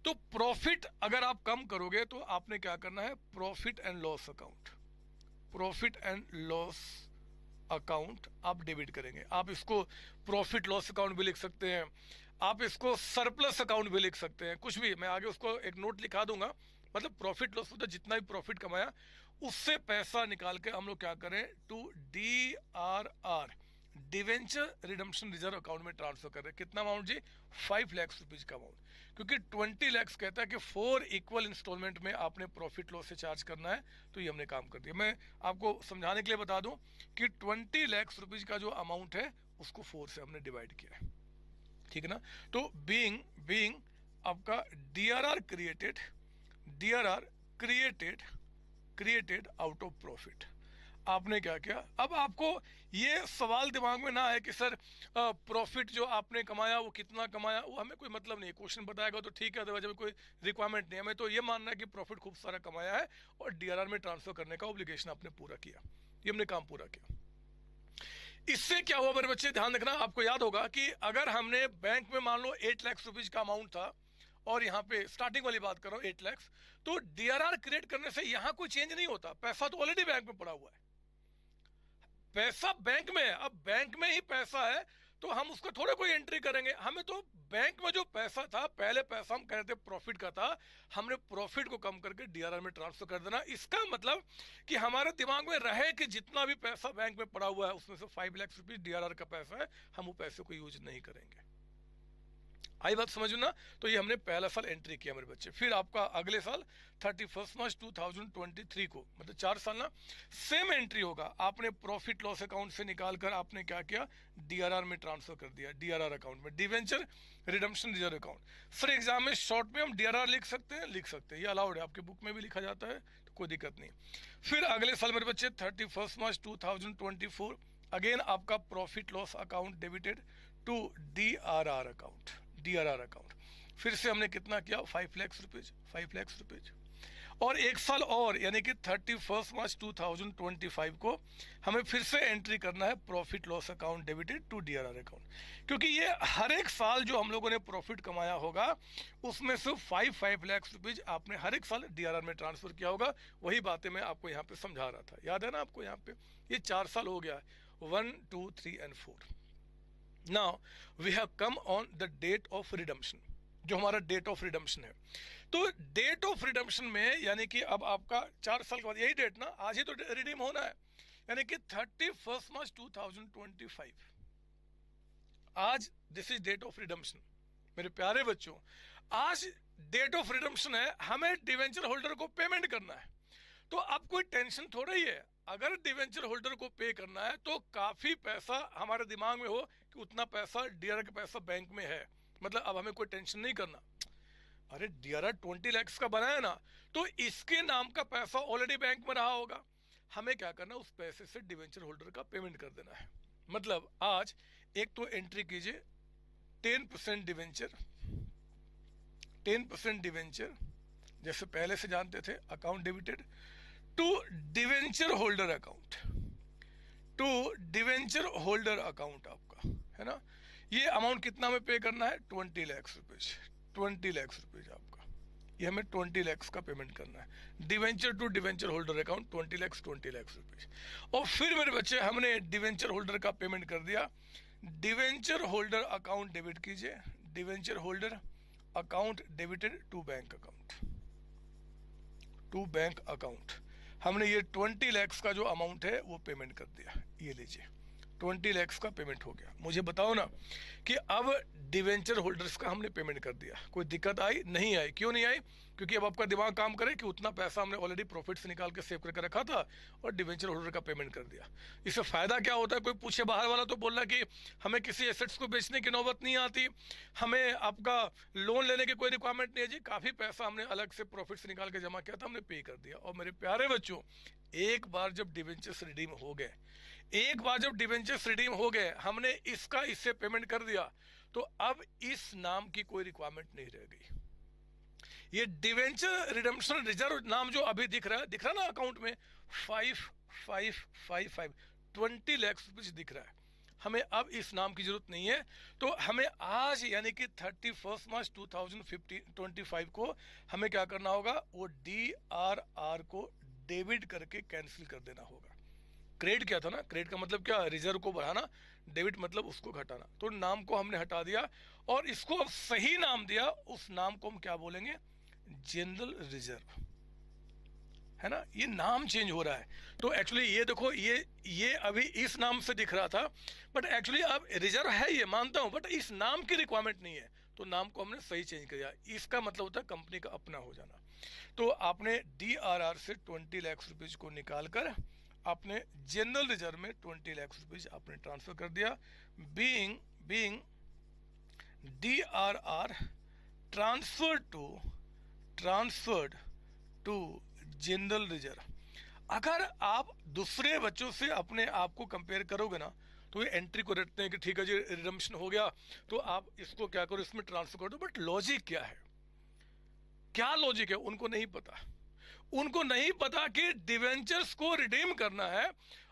तो प्रॉफिट अगर आप कम करोगे तो आपने क्या करना है, प्रॉफिट एंड लॉस अकाउंट आप डेबिट करेंगे। आप इसको प्रॉफिट लॉस अकाउंट भी लिख सकते हैं, आप इसको सरप्लस अकाउंट भी लिख सकते हैं, कुछ भी, मैं आगे उसको एक नोट लिखा दूंगा। मतलब प्रॉफिट लॉस मतलब जितना भी प्रॉफिट कमाया उससे पैसा निकाल के हम लोग क्या करें, to DRR, debenture redemption reserve account में ट्रांसफर कर रहे हैं। कितना अमाउंट जी, 5 लाख रुपीज का अमाउंट, क्योंकि 20 लाख कहता है कि 4 इक्वल इंस्टॉलमेंट में आपने प्रॉफिट लॉस से चार्ज करना है। तो ये हमने काम कर दिया। मैं आपको समझाने के लिए बता दूं कि 20 लाख रुपीज का जो अमाउंट है उसको 4 से हमने डिवाइड किया है, ठीक है ना। तो बीइंग आपका DRR created out of profit, आपने क्या किया। अब आपको ये सवाल दिमाग में ना आए कि सर प्रॉफिट जो आपने कमाया वो कितना कमाया, वो हमें कोई मतलब नहीं, क्वेश्चन बताएगा तो ठीक है, अदरवाइज हमें कोई रिक्वायरमेंट नहीं है। हमें तो ये मानना है कि प्रॉफिट खूब सारा कमाया है और डीआरआर में ट्रांसफर करने का ऑब्लिगेशन आपने पूरा किया, ये हमने काम पूरा किया। इससे क्या हुआ मेरे बच्चे, ध्यान रखना, आपको याद होगा कि अगर हमने बैंक में मान लो 8 लाख रुपीज का अमाउंट था और यहाँ पे स्टार्टिंग वाली बात कर रहा हूँ 8 लाख, तो डीआरआर क्रिएट करने से यहाँ कोई चेंज नहीं होता, पैसा तो ऑलरेडी बैंक में पड़ा हुआ है, पैसा बैंक में है। अब बैंक में ही पैसा है तो हम उसको थोड़े कोई एंट्री करेंगे, हमें तो बैंक में जो पैसा था, पहले पैसा हम कहते प्रॉफिट का था, हमने प्रॉफिट को कम करके डीआरआर में ट्रांसफर कर देना। इसका मतलब कि हमारे दिमाग में रहे कि जितना भी पैसा बैंक में पड़ा हुआ है उसमें से 5 लाख रुपीज डीआरआर का पैसा है, हम वो पैसे को यूज नहीं करेंगे। आई बात समझ ना। तो ये हमने पहला साल एंट्री किया मेरे बच्चे। फिर आपका अगले साल 31 मार्च 2023 को, मतलब 4 साल ना, सेम एंट्री होगा। आपने प्रॉफिट लॉस अकाउंट से निकालकर आपने क्या किया, डीआरआर में ट्रांसफर कर दिया, डीआरआर अकाउंट में, debenture redemption reserve account. Sir exam में शॉर्ट में हम डीआरआर लिख सकते हैं, ये अलाउड है, आपके बुक में भी लिखा जाता है, तो कोई दिक्कत नहीं। फिर अगले साल मेरे बच्चे 31 मार्च 2024 अगेन आपका profit loss account debited to DRR account. फिर से हमने कितना किया, 5 लाख रुपीज। और एक साल और यानी कि 31 मार्च 2025 को हमें फिर से एंट्री करना है profit loss account debited to DRR account, क्योंकि ये हर एक साल जो हम लोगों ने प्रॉफिट कमाया होगा उसमें से 5 लाख रुपीज आपने हर एक साल डीआरआर में ट्रांसफर किया होगा। वही बातें मैं आपको यहाँ पे समझा रहा था, याद है ना आपको। यहाँ पे ये 4 साल हो गया, 1, 2, 3 and 4। Now we have come on the date of redemption, जो हमारा डेट ऑफ रिडम्पशन है। तो डेट ऑफ रिडम्पशन में यानी कि अब आपका 4 साल के बाद यही डेट ना, आज ही तो रिडीम होना है, यानी कि 31 मार्च 2025 आज this is date of redemption. मेरे प्यारे बच्चों, आज डेट ऑफ रिडम्पशन है, हमें डिवेंचर होल्डर को पेमेंट करना है। तो अब कोई टेंशन थोड़ा ही है, अगर डिवेंचर होल्डर को पे करना है तो काफी पैसा हमारे दिमाग में हो कि उतना पैसा डीआरआर का पैसा बैंक में है, मतलब अब हमें कोई टेंशन नहीं करना। अरे डीआरआर 20 लाख का बना है ना, तो इसके नाम का पैसा ऑलरेडी बैंक में रहा होगा, हमें क्या करना है, उस पैसे से डिवेंचर होल्डर का पेमेंट कर देना है। मतलब आज एक तो एंट्री कीजिए 10% डिवेंचर, 10% डिवेंचर जैसे पहले से जानते थे, account debited to debenture holder account, to debenture holder account आपका है ना। ये अमाउंट कितना में पे करना है, 20 लाख रुपीज, 20 लाख रुपीज आपका, ये हमें 20 लाख का पेमेंट करना है। Debenture to debenture holder account 20 lakh rupees. और फिर मेरे बच्चे हमने डिवेंचर होल्डर का पेमेंट कर दिया। डिवेंचर होल्डर अकाउंट डेबिट कीजिए, debenture holder account debited to bank account, to bank account. हमने ये 20 लाख का जो अमाउंट है वो पेमेंट कर दिया, ये लीजिए 20 लाख का पेमेंट हो गया। मुझे बताओ ना कि अब डिवेंचर होल्डर्स का हमने पेमेंट कर दिया, कोई दिक्कत आई? नहीं आई। क्यों नहीं आई? क्योंकि अब आपका दिमाग काम करे कि उतना पैसा हमने ऑलरेडी प्रॉफिट से निकाल के सेव करके रखा था और डिवेंचर होल्डर का पेमेंट कर दिया। इससे फायदा क्या होता है? कोई पूछे बाहर वाला तो बोलना कि हमें किसी एसेट्स को बेचने की नौबत नहीं आती, हमें आपका लोन लेने की कोई रिक्वायरमेंट नहीं है। जी काफी पैसा हमने अलग से प्रॉफिट से निकाल के जमा किया था, हमने पे कर दिया। और मेरे प्यारे बच्चों, एक बार जब डिवेंचर्स रिडीम हो गए, एक बार जब डिवेंचर्स रिडीम हो गए, हमने इसका इससे पेमेंट कर दिया, तो अब इस नाम की कोई रिक्वायरमेंट नहीं रह गई। ये डिवेंचर रिडेम्पशन रिजर्व नाम जो अभी दिख रहा है ना अकाउंट में 5555 20 लाख रुपीज दिख रहा है, हमें अब इस नाम की जरूरत नहीं है। तो हमें आज यानी कि 31 मार्च 2025 को हमें क्या करना होगा, वो DRR को डेबिट करके कैंसिल कर देना होगा। क्रेडिट क्या था ना, क्रेडिट का मतलब क्या, रिजर्व को बढ़ाना, डेबिट मतलब उसको घटाना। तो नाम को हमने हटा दिया और इसको अब सही नाम दिया, उस नाम को हम क्या बोलेंगे, जनरल रिजर्व, है ना। ये नाम चेंज हो रहा है। तो एक्चुअली ये देखो, ये अभी इस नाम से दिख रहा था, बट एक्चुअली अब रिजर्व है, ये मानता हूं, बट इस नाम की रिक्वायरमेंट नहीं है। तो नाम को हमने सही चेंज कर दिया। इसका मतलब होता है कंपनी का अपना हो जाना। तो आपने DRR से 20 लाख रुपीज को निकालकर आपने जनरल रिजर्व में 20 लाख रुपीज आपने ट्रांसफर कर दिया। Being DRR transferred to general reserve. अगर आप दूसरे बच्चों से अपने आप को कंपेयर करोगे ना, तो ये एंट्री को रखते हैं कि ठीक है जी रिडम्पशन हो गया, तो आप इसको क्या करो, इसमें ट्रांसफर कर दो। बट लॉजिक क्या है, क्या लॉजिक है, उनको नहीं पता। उनको नहीं पता कि डिवेंचर्स को रिडीम करना है,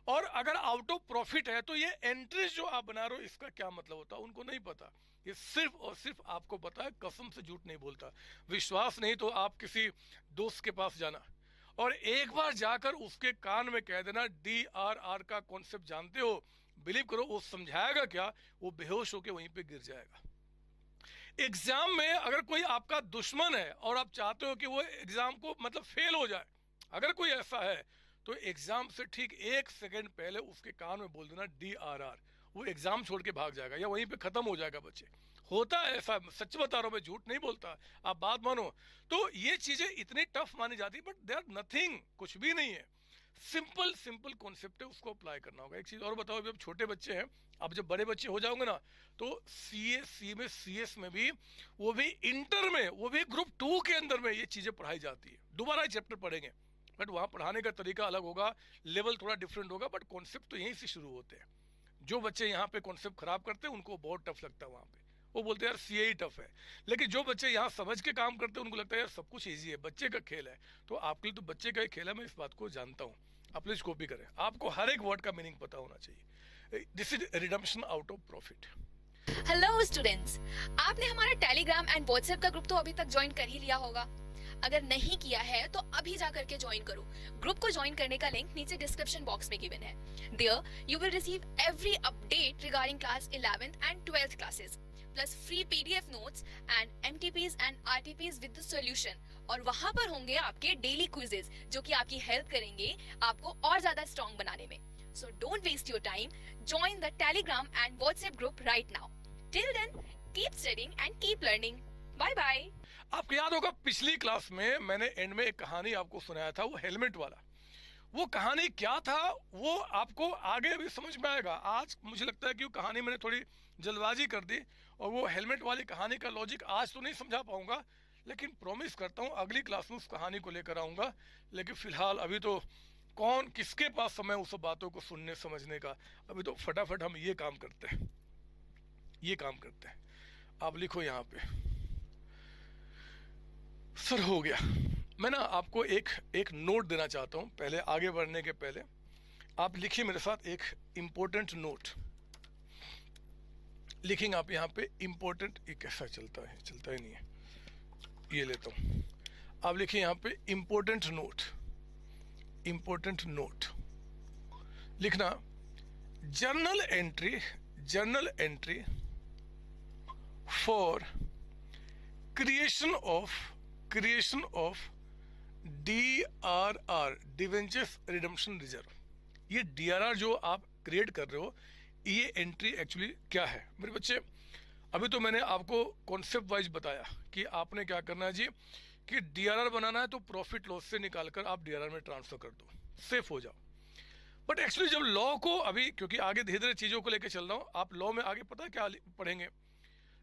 और अगर आउट ऑफ प्रॉफिट है तो ये एंट्रीज जो आप बना रहे हो इसका क्या मतलब होता है, उनको नहीं पता। ये सिर्फ और सिर्फ आपको पता है, कसम से झूठ नहीं बोलता। विश्वास नहीं तो आप किसी दोस्त के पास जाना और एक बार जाकर उसके कान में कह देना DRR का कॉन्सेप्ट जानते हो, बिलीव करो वो समझाएगा क्या, वो बेहोश होकर वहीं पे गिर जाएगा। एग्जाम में अगर कोई आपका दुश्मन है और आप चाहते हो कि वो एग्जाम को मतलब फेल हो जाए, अगर कोई ऐसा है, तो एग्जाम से ठीक 1 सेकंड पहले उसके कान में बोल देना DRR, वो एग्जाम छोड़ के भाग जाएगा या वहीं पे खत्म हो जाएगा। बच्चे, होता है ऐसा, सच बता रहा हूं मैं, झूठ नहीं बोलता, आप बात मानो। तो ये चीजें इतनी टफ मानी जाती, बट दे आर नथिंग, कुछ भी नहीं है। सिंपल कॉन्सेप्ट है, उसको अप्लाई करना होगा। एक चीज और बताओ, जब छोटे बच्चे हैं, अब जब बड़े बच्चे हो जाओगे ना, तो CS में भी, वो भी इंटर में, वो भी ग्रुप 2 के अंदर में ये चीजें पढ़ाई जाती है। दोबारा चैप्टर पढ़ेंगे, बट वहां पढ़ाने का तरीका अलग होगा, लेवल थोड़ा डिफरेंट होगा, बट कॉन्सेप्ट तो यहीं से शुरू होते हैं। जो बच्चे यहाँ पे कॉन्सेप्ट खराब करते हैं उनको बहुत टफ लगता है वहां पे, वो बोलते हैं यार CA ही टफ है। लेकिन जो बच्चे यहाँ समझ के काम करते हैं उनको लगता है यार सब कुछ इजी है, बच्चे का खेल है। तो आपके लिए तो बच्चे का ही खेल है, मैं इस बात को जानता हूँ। आप प्लीज कॉपी करें, आपको हर एक वर्ड का मीनिंग पता होना चाहिए। This is redemption out of profit. Hello students, आपने हमारा टेलीग्राम एंड व्हाट्सएप का ग्रुप तो अभी तक ज्वाइन कर ही लिया होगा। अगर नहीं किया है तो अभी जा करके ज्वाइन करो। ग्रुप को ज्वाइन करने का लिंक नीचे डिस्क्रिप्शन बॉक्स में गिवन है। There you will receive every update regarding class 11th and 12th classes, plus free PDF notes and MTPs and RTPs with the solution. और वहां पर होंगे आपके डेली क्विजेस जो कि आपकी हेल्प करेंगे आपको और ज्यादा स्ट्रॉन्ग बनाने में। So don't waste your time. Join the Telegram and WhatsApp group right now. Till then, keep studying and keep learning. Bye bye. आपको याद होगा पिछली क्लास में मैंने एंड में एक कहानी आपको सुनाया था, वो हेलमेट वाला। वो कहानी क्या था वो आपको आगे भी समझ में आएगा। आज मुझे लगता है कि वो कहानी मैंने थोड़ी जल्दबाजी कर दी, और वो हेलमेट वाली कहानी का लॉजिक आज तो नहीं समझा पाऊंगा, लेकिन प्रॉमिस करता हूँ अगली क्लास में उस कहानी को लेकर आऊंगा। लेकिन फिलहाल अभी तो कौन किसके पास समय उस बातों को सुनने समझने का। अभी तो फटाफट हम ये काम करते हैं, ये काम करते हैं। आप लिखो यहाँ पे, सर हो गया। मैं ना आपको एक नोट देना चाहता हूँ पहले, आगे बढ़ने के पहले आप लिखिए मेरे साथ एक इंपॉर्टेंट नोट। लिखेंगे आप यहाँ पे इंपॉर्टेंट, ये कैसा चलता है, चलता ही नहीं है, ये लेता हूँ। आप लिखिए यहाँ पे इंपॉर्टेंट नोट, इंपॉर्टेंट नोट लिखना, journal entry for creation of DRR, debentures redemption reserve. ये DRR जो आप क्रिएट कर रहे हो, ये एंट्री एक्चुअली क्या है मेरे बच्चे? अभी तो मैंने आपको कॉन्सेप्ट वाइज बताया कि आपने क्या करना है जी, कि DRR बनाना है तो प्रॉफिट लॉस से निकालकर आप DRR में ट्रांसफर कर दो, सेफ हो जाओ। बट एक्चुअली जब लॉ को, अभी क्योंकि आगे धीरे धीरे चीज़ों को लेकर चल रहा हूँ, आप लॉ में आगे पता है क्या पढ़ेंगे?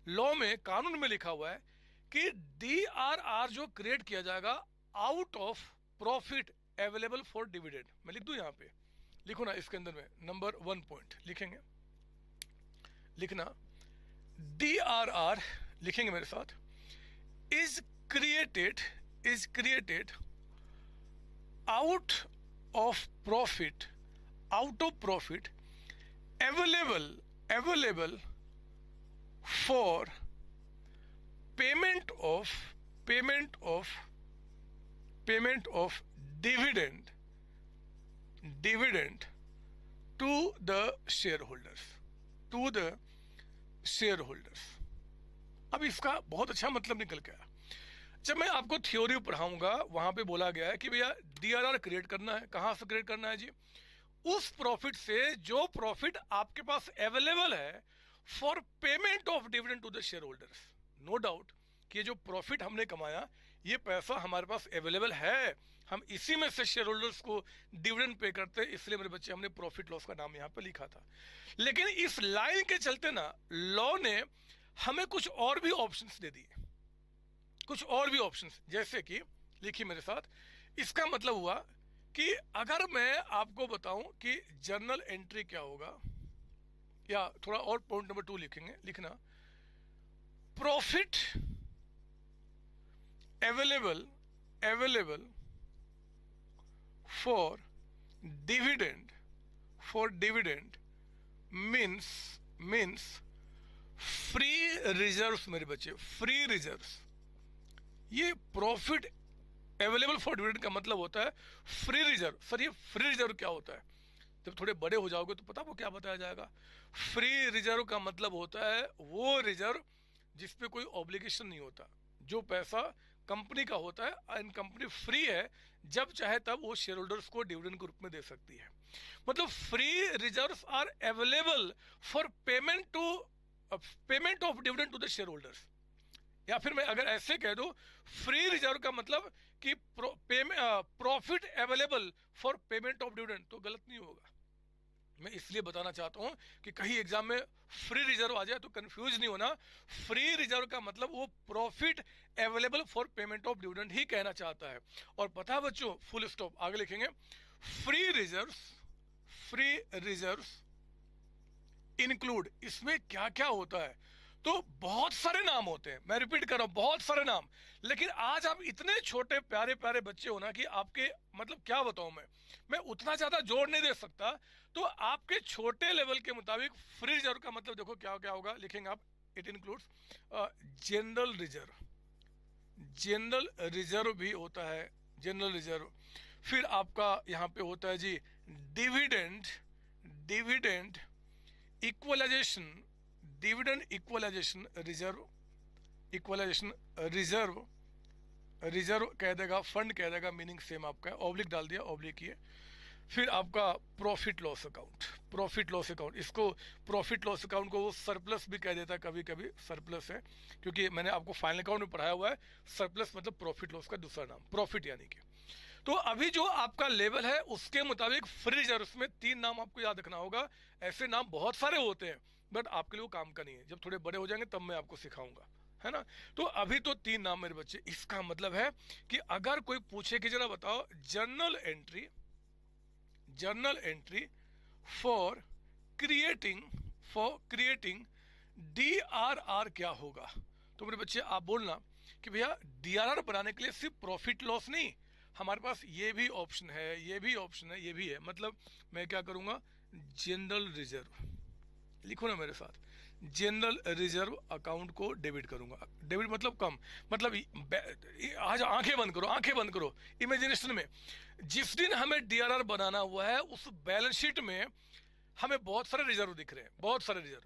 लॉ में, कानून में लिखा हुआ है कि DRR जो क्रिएट किया जाएगा out of profit available for dividend. मैं लिख दूं यहाँ पे, लिखो ना इसके अंदर में नंबर 1 पॉइंट लिखेंगे, लिखना DRR लिखेंगे मेरे साथ, is created out of profit available for payment of dividend to the share holders. अब इसका बहुत अच्छा मतलब निकल के आया। जब मैं आपको थ्योरी पढ़ाऊंगा वहां पे बोला गया है कि भैया DRR क्रिएट करना है। कहां से क्रिएट करना है जी? उस प्रॉफिट से जो प्रॉफिट आपके पास अवेलेबल है for payment of dividend to the share holders. No doubt कि ये जो प्रॉफिट हमने कमाया, ये पैसा हमारे पास अवेलेबल है, हम इसी में से शेयर होल्डर्स को डिविडेंड पे करते हैं, इसलिए मेरे बच्चे हमने प्रॉफिट लॉस का नाम यहाँ पे लिखा था। लेकिन इस लाइन के चलते ना लॉ ने हमें कुछ और भी ऑप्शंस दे दिए, कुछ और भी ऑप्शंस, जैसे कि लिखिए मेरे साथ, इसका मतलब हुआ कि अगर मैं आपको बताऊं कि जर्नल एंट्री क्या होगा, या थोड़ा और पॉइंट नंबर 2 लिखेंगे, लिखना profit available for dividend means free reserves. मेरे बच्चे फ्री रिजर्व्स, ये प्रॉफिट अवेलेबल फॉर डिविडेंड का मतलब होता है फ्री रिजर्व। सर ये फ्री रिजर्व क्या होता है? जब थोड़े बड़े हो जाओगे तो पता वो क्या बताया जाएगा। फ्री रिजर्व का मतलब होता है वो रिजर्व जिस पे कोई ऑब्लिगेशन नहीं होता, जो पैसा कंपनी का होता है एंड कंपनी फ्री है, जब चाहे तब वो शेयर होल्डर्स को डिविडेंड के रूप में दे सकती है। मतलब free reserves are available for payment of dividend to the share holders. या फिर मैं अगर ऐसे कह दूं, फ्री रिजर्व का मतलब कि profit available for payment of dividend, तो गलत नहीं होगा। मैं इसलिए बताना चाहता हूं कि कहीं एग्जाम में फ्री रिजर्व आ जाए तो कंफ्यूज नहीं होना। फ्री रिजर्व का मतलब वो profit available for payment of dividend ही कहना चाहता है। और पता है बच्चों, फुल स्टॉप, आगे लिखेंगे फ्री रिजर्व्स इंक्लूड। इसमें क्या क्या होता है? तो बहुत सारे नाम होते हैं, मैं रिपीट कर रहा हूं, बहुत सारे नाम। लेकिन आज आप इतने छोटे प्यारे प्यारे बच्चे हो ना कि आपके मतलब क्या बताऊं मैं उतना ज्यादा जोर नहीं दे सकता। तो आपके छोटे लेवल के मुताबिक फ्री रिजर्व का मतलब देखो क्या क्या होगा, लिखेंगे आप, इट इंक्लूड्स जनरल रिजर्व भी होता है, जनरल रिजर्व। फिर आपका यहाँ पे होता है जी डिविडेंड इक्वलाइजेशन रिजर्व कह देगा, फंड कह देगा, मीनिंग सेम आपका है, ऑब्लिक डाल दिया, ऑब्लिक ये। फिर आपका प्रॉफिट लॉस अकाउंट, इसको प्रॉफिट लॉस अकाउंट को वो सरप्लस भी कह देता है, कभी कभी सरप्लस है, क्योंकि मैंने आपको फाइनल अकाउंट में पढ़ाया हुआ है, सरप्लस मतलब प्रॉफिट लॉस का दूसरा नाम, प्रॉफिट यानी कि। तो अभी जो आपका लेवल है उसके मुताबिक फ्री रिजर्व में 3 नाम आपको याद रखना होगा। ऐसे नाम बहुत सारे होते हैं बट आपके लिए वो काम का नहीं है, जब थोड़े बड़े हो जाएंगे तब मैं आपको सिखाऊंगा, है ना। तो अभी तो 3 नाम मेरे बच्चे। इसका मतलब है कि अगर कोई पूछे कि जरा बताओ journal entry journal entry for creating DRR क्या होगा। तो मेरे बच्चे आप बोलना कि भैया DRR बनाने के लिए सिर्फ प्रॉफिट लॉस नहीं, हमारे पास ये भी ऑप्शन है, ये भी ऑप्शन है, ये भी है। मतलब मैं क्या करूँगा, जनरल रिजर्व, लिखो ना मेरे साथ, जनरल रिजर्व अकाउंट को डेबिट करूंगा। डेबिट मतलब कम, मतलब आज आंखें बंद करो, आंखें बंद करो, इमेजिनेशन में जिस दिन हमें DRR बनाना हुआ है उस बैलेंस शीट में हमें बहुत सारे रिजर्व दिख रहे हैं, बहुत सारे रिजर्व।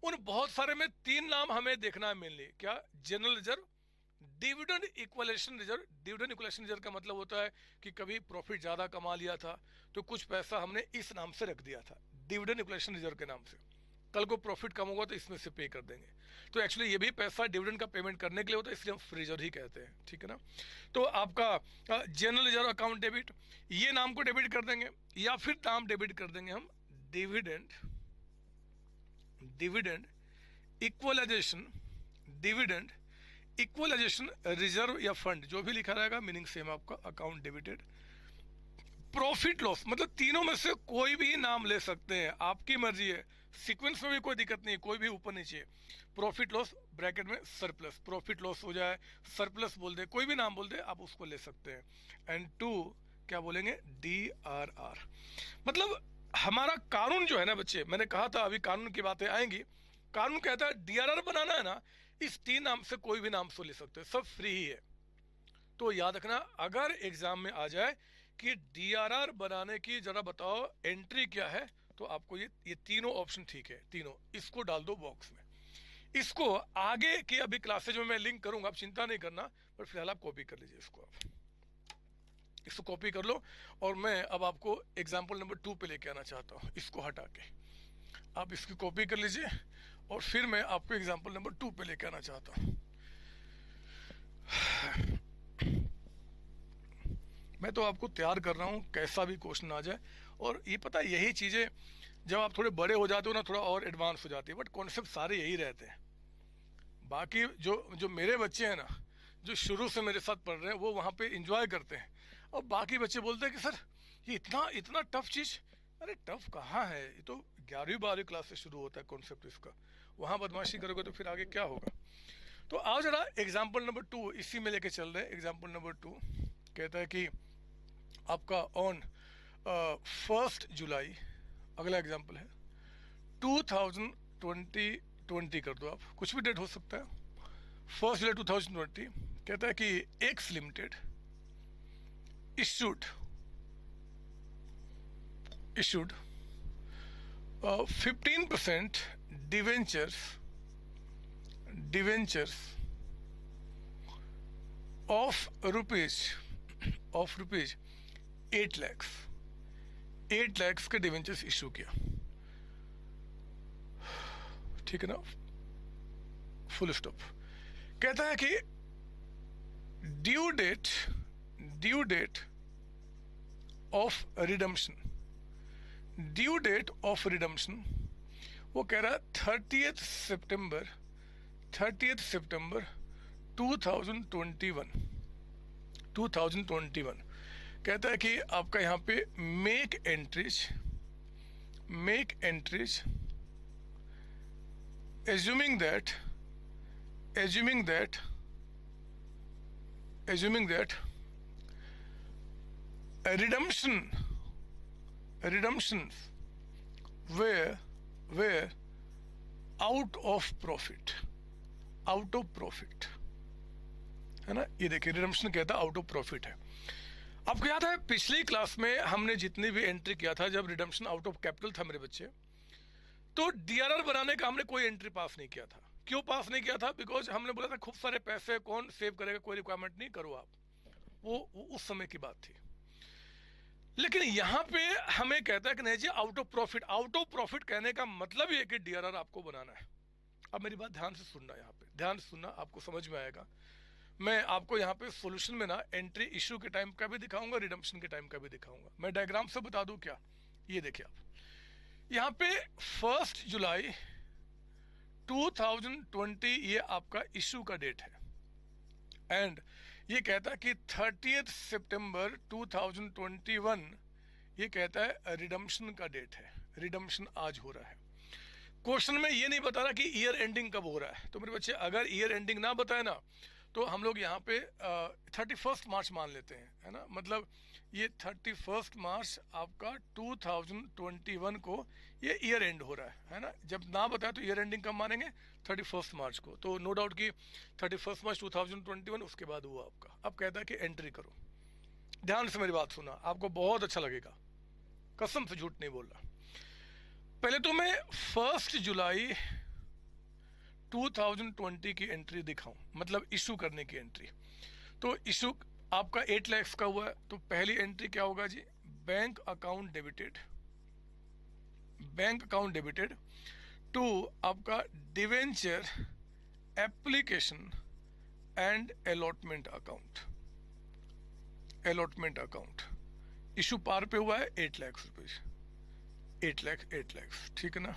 उन बहुत सारे में 3 नाम हमें देखना है मेनली, क्या, general reserve, dividend equalisation reserve. Dividend equalisation reserve का मतलब होता है कि कभी प्रॉफिट ज्यादा कमा लिया था तो कुछ पैसा हमने इस नाम से रख दिया था, डिविडेंड इक्वलेशन रिजर्व के नाम से। कल को प्रॉफिट कम होगा तो इसमें से पे कर देंगे। तो एक्चुअली ये भी पैसा डिविडेंड का पेमेंट करने के लिए होता है, इसलिए हम फ्रीजर ही कहते हैं, ठीक है ना। तो आपका जनरल रिजर्व अकाउंट डेबिट, ये नाम को डेबिट कर देंगे, या फिर नाम डेबिट कर देंगे हम डिविडेंड इक्वलाइजेशन रिजर्व या फंड, जो भी लिखा रहेगा मीनिंग सेम आपका, अकाउंट डेबिटेड। प्रॉफिट लॉस मतलब तीनों में से कोई भी नाम ले सकते हैं, आपकी मर्जी है, सीक्वेंस में भी कोई दिक्कत नहीं, कोई भी ऊपर नीचे। प्रॉफिट लॉस ब्रैकेट में सरप्लस, प्रॉफिट लॉस हो जाए, सरप्लस बोल दे, कोई भी नाम बोल दे, आप उसको ले सकते हैं। एंड 2 क्या बोलेंगे, DRR। मतलब हमारा कानून जो है ना बच्चे, मैंने कहा था अभी कानून की बातें आएंगी, कानून कहता है DRR बनाना है ना, इस 3 नाम से कोई भी नाम से ले सकते हैं, सब फ्री ही है। तो याद रखना, अगर एग्जाम में आ जाए कि DRR बनाने की जरा बताओ एंट्री क्या है, तो आपको ये तीनों ऑप्शन ठीक है, तीनों, इसको डाल दो बॉक्स में। इसको आगे की अभी क्लासेज में मैं लिंक करूंगा, आप चिंता नहीं करना, पर फिलहाल आप कॉपी कर लीजिए इसको, आप इसको कॉपी कर लो। और मैं अब आपको एग्जाम्पल नंबर 2 पे लेके आना चाहता हूँ, इसको हटा के आप इसकी कॉपी कर लीजिए, और फिर मैं आपको एग्जाम्पल नंबर 2 पे लेके आना चाहता हूँ। मैं तो आपको तैयार कर रहा हूँ कैसा भी क्वेश्चन आ जाए। और ये पता है, यही चीज़ें जब आप थोड़े बड़े हो जाते हो ना, थोड़ा और एडवांस हो जाती है, बट कॉन्सेप्ट सारे यही रहते हैं। बाकी जो मेरे बच्चे हैं ना, जो शुरू से मेरे साथ पढ़ रहे हैं, वो वहाँ पे इंजॉय करते हैं। और बाकी बच्चे बोलते हैं कि सर ये इतना टफ चीज़, अरे टफ कहाँ है, ये तो 11वीं 12वीं क्लास से शुरू होता है कॉन्सेप्ट इसका। वहाँ बदमाशी करोगे तो फिर आगे क्या होगा। तो आओ जरा एग्जाम्पल नंबर 2 इसी में लेके चल रहे हैं। एग्जाम्पल नंबर 2 कहता है कि आपका ऑन 1 जुलाई, अगला एग्जाम्पल है 2020 कर दो आप, कुछ भी डेट हो सकता है, 1 जुलाई 2020। कहता है कि x limited issued 15% debentures of rupees 8 lakhs के डिवेंचर्स इशू किया, ठीक है ना, फुल स्टॉप। कहता है कि ड्यू डेट ऑफ रिडम्पशन, वो कह रहा है 30th सितंबर 2021। कहता है कि आपका यहाँ पे make entries assuming that redemptions were out of profit, है ना। ये देखिए रिडम्पशन कहता है आउट ऑफ प्रॉफिट है। आपको याद है पिछली क्लास में हमने जितनी भी एंट्री किया था, जब रिडम्पशन आउट ऑफ कैपिटल था मेरे बच्चे, तो DRR बनाने का हमने कोई एंट्री पास नहीं किया था। क्यों पास नहीं किया था? बिकॉज हमने बोला था खूब सारे पैसे कौन सेव करेगा, कोई रिक्वायरमेंट नहीं, करो आप, वो उस समय की बात थी। लेकिन यहाँ पे हमें कहता है कि नहीं जी आउट ऑफ प्रॉफिट कहने का मतलब ये है कि DRR आपको बनाना है। अब मेरी बात ध्यान से सुनना, यहाँ पे ध्यान से सुनना, आपको समझ में आएगा। मैं आपको यहाँ पे सॉल्यूशन में ना एंट्री इशू के टाइम का भी दिखाऊंगा, रिडम्पशन के टाइम का भी दिखाऊंगा। मैं डायग्राम से बता दूं क्या, ये देखिए आप यहाँ पे 1 जुलाई 2020 ये आपका इशू का डेट है, एंड ये कहता है कि 30th सितंबर 2021 ये कहता है रिडम्पशन का डेट है, रिडम्पशन आज हो रहा है। क्वेश्चन में ये नहीं बता रहा कि ईयर एंडिंग कब हो रहा है। तो मेरे बच्चे अगर ईयर एंडिंग ना बताए ना तो हम लोग यहाँ पे 31 मार्च मान लेते हैं, है ना। मतलब ये 31 मार्च आपका 2021 को ये ईयर एंड हो रहा है ना। जब ना बताए तो ईयर एंडिंग कब मानेंगे, 31 मार्च को। तो नो डाउट कि 31 मार्च 2021 उसके बाद हुआ आपका। अब कहता है कि एंट्री करो। ध्यान से मेरी बात सुना, आपको बहुत अच्छा लगेगा, कसम से झूठ नहीं बोल रहा। पहले तो मैं 1 जुलाई 2020 की एंट्री दिखाऊं, मतलब इशू करने की एंट्री। तो इशू आपका 8 लाख का हुआ है, तो पहली एंट्री क्या होगा जी, bank account debited, bank account debited to आपका debenture application and allotment account, allotment account. Issue par पे हुआ है 8 लाख रुपीज, 8 लाख, ठीक है ना।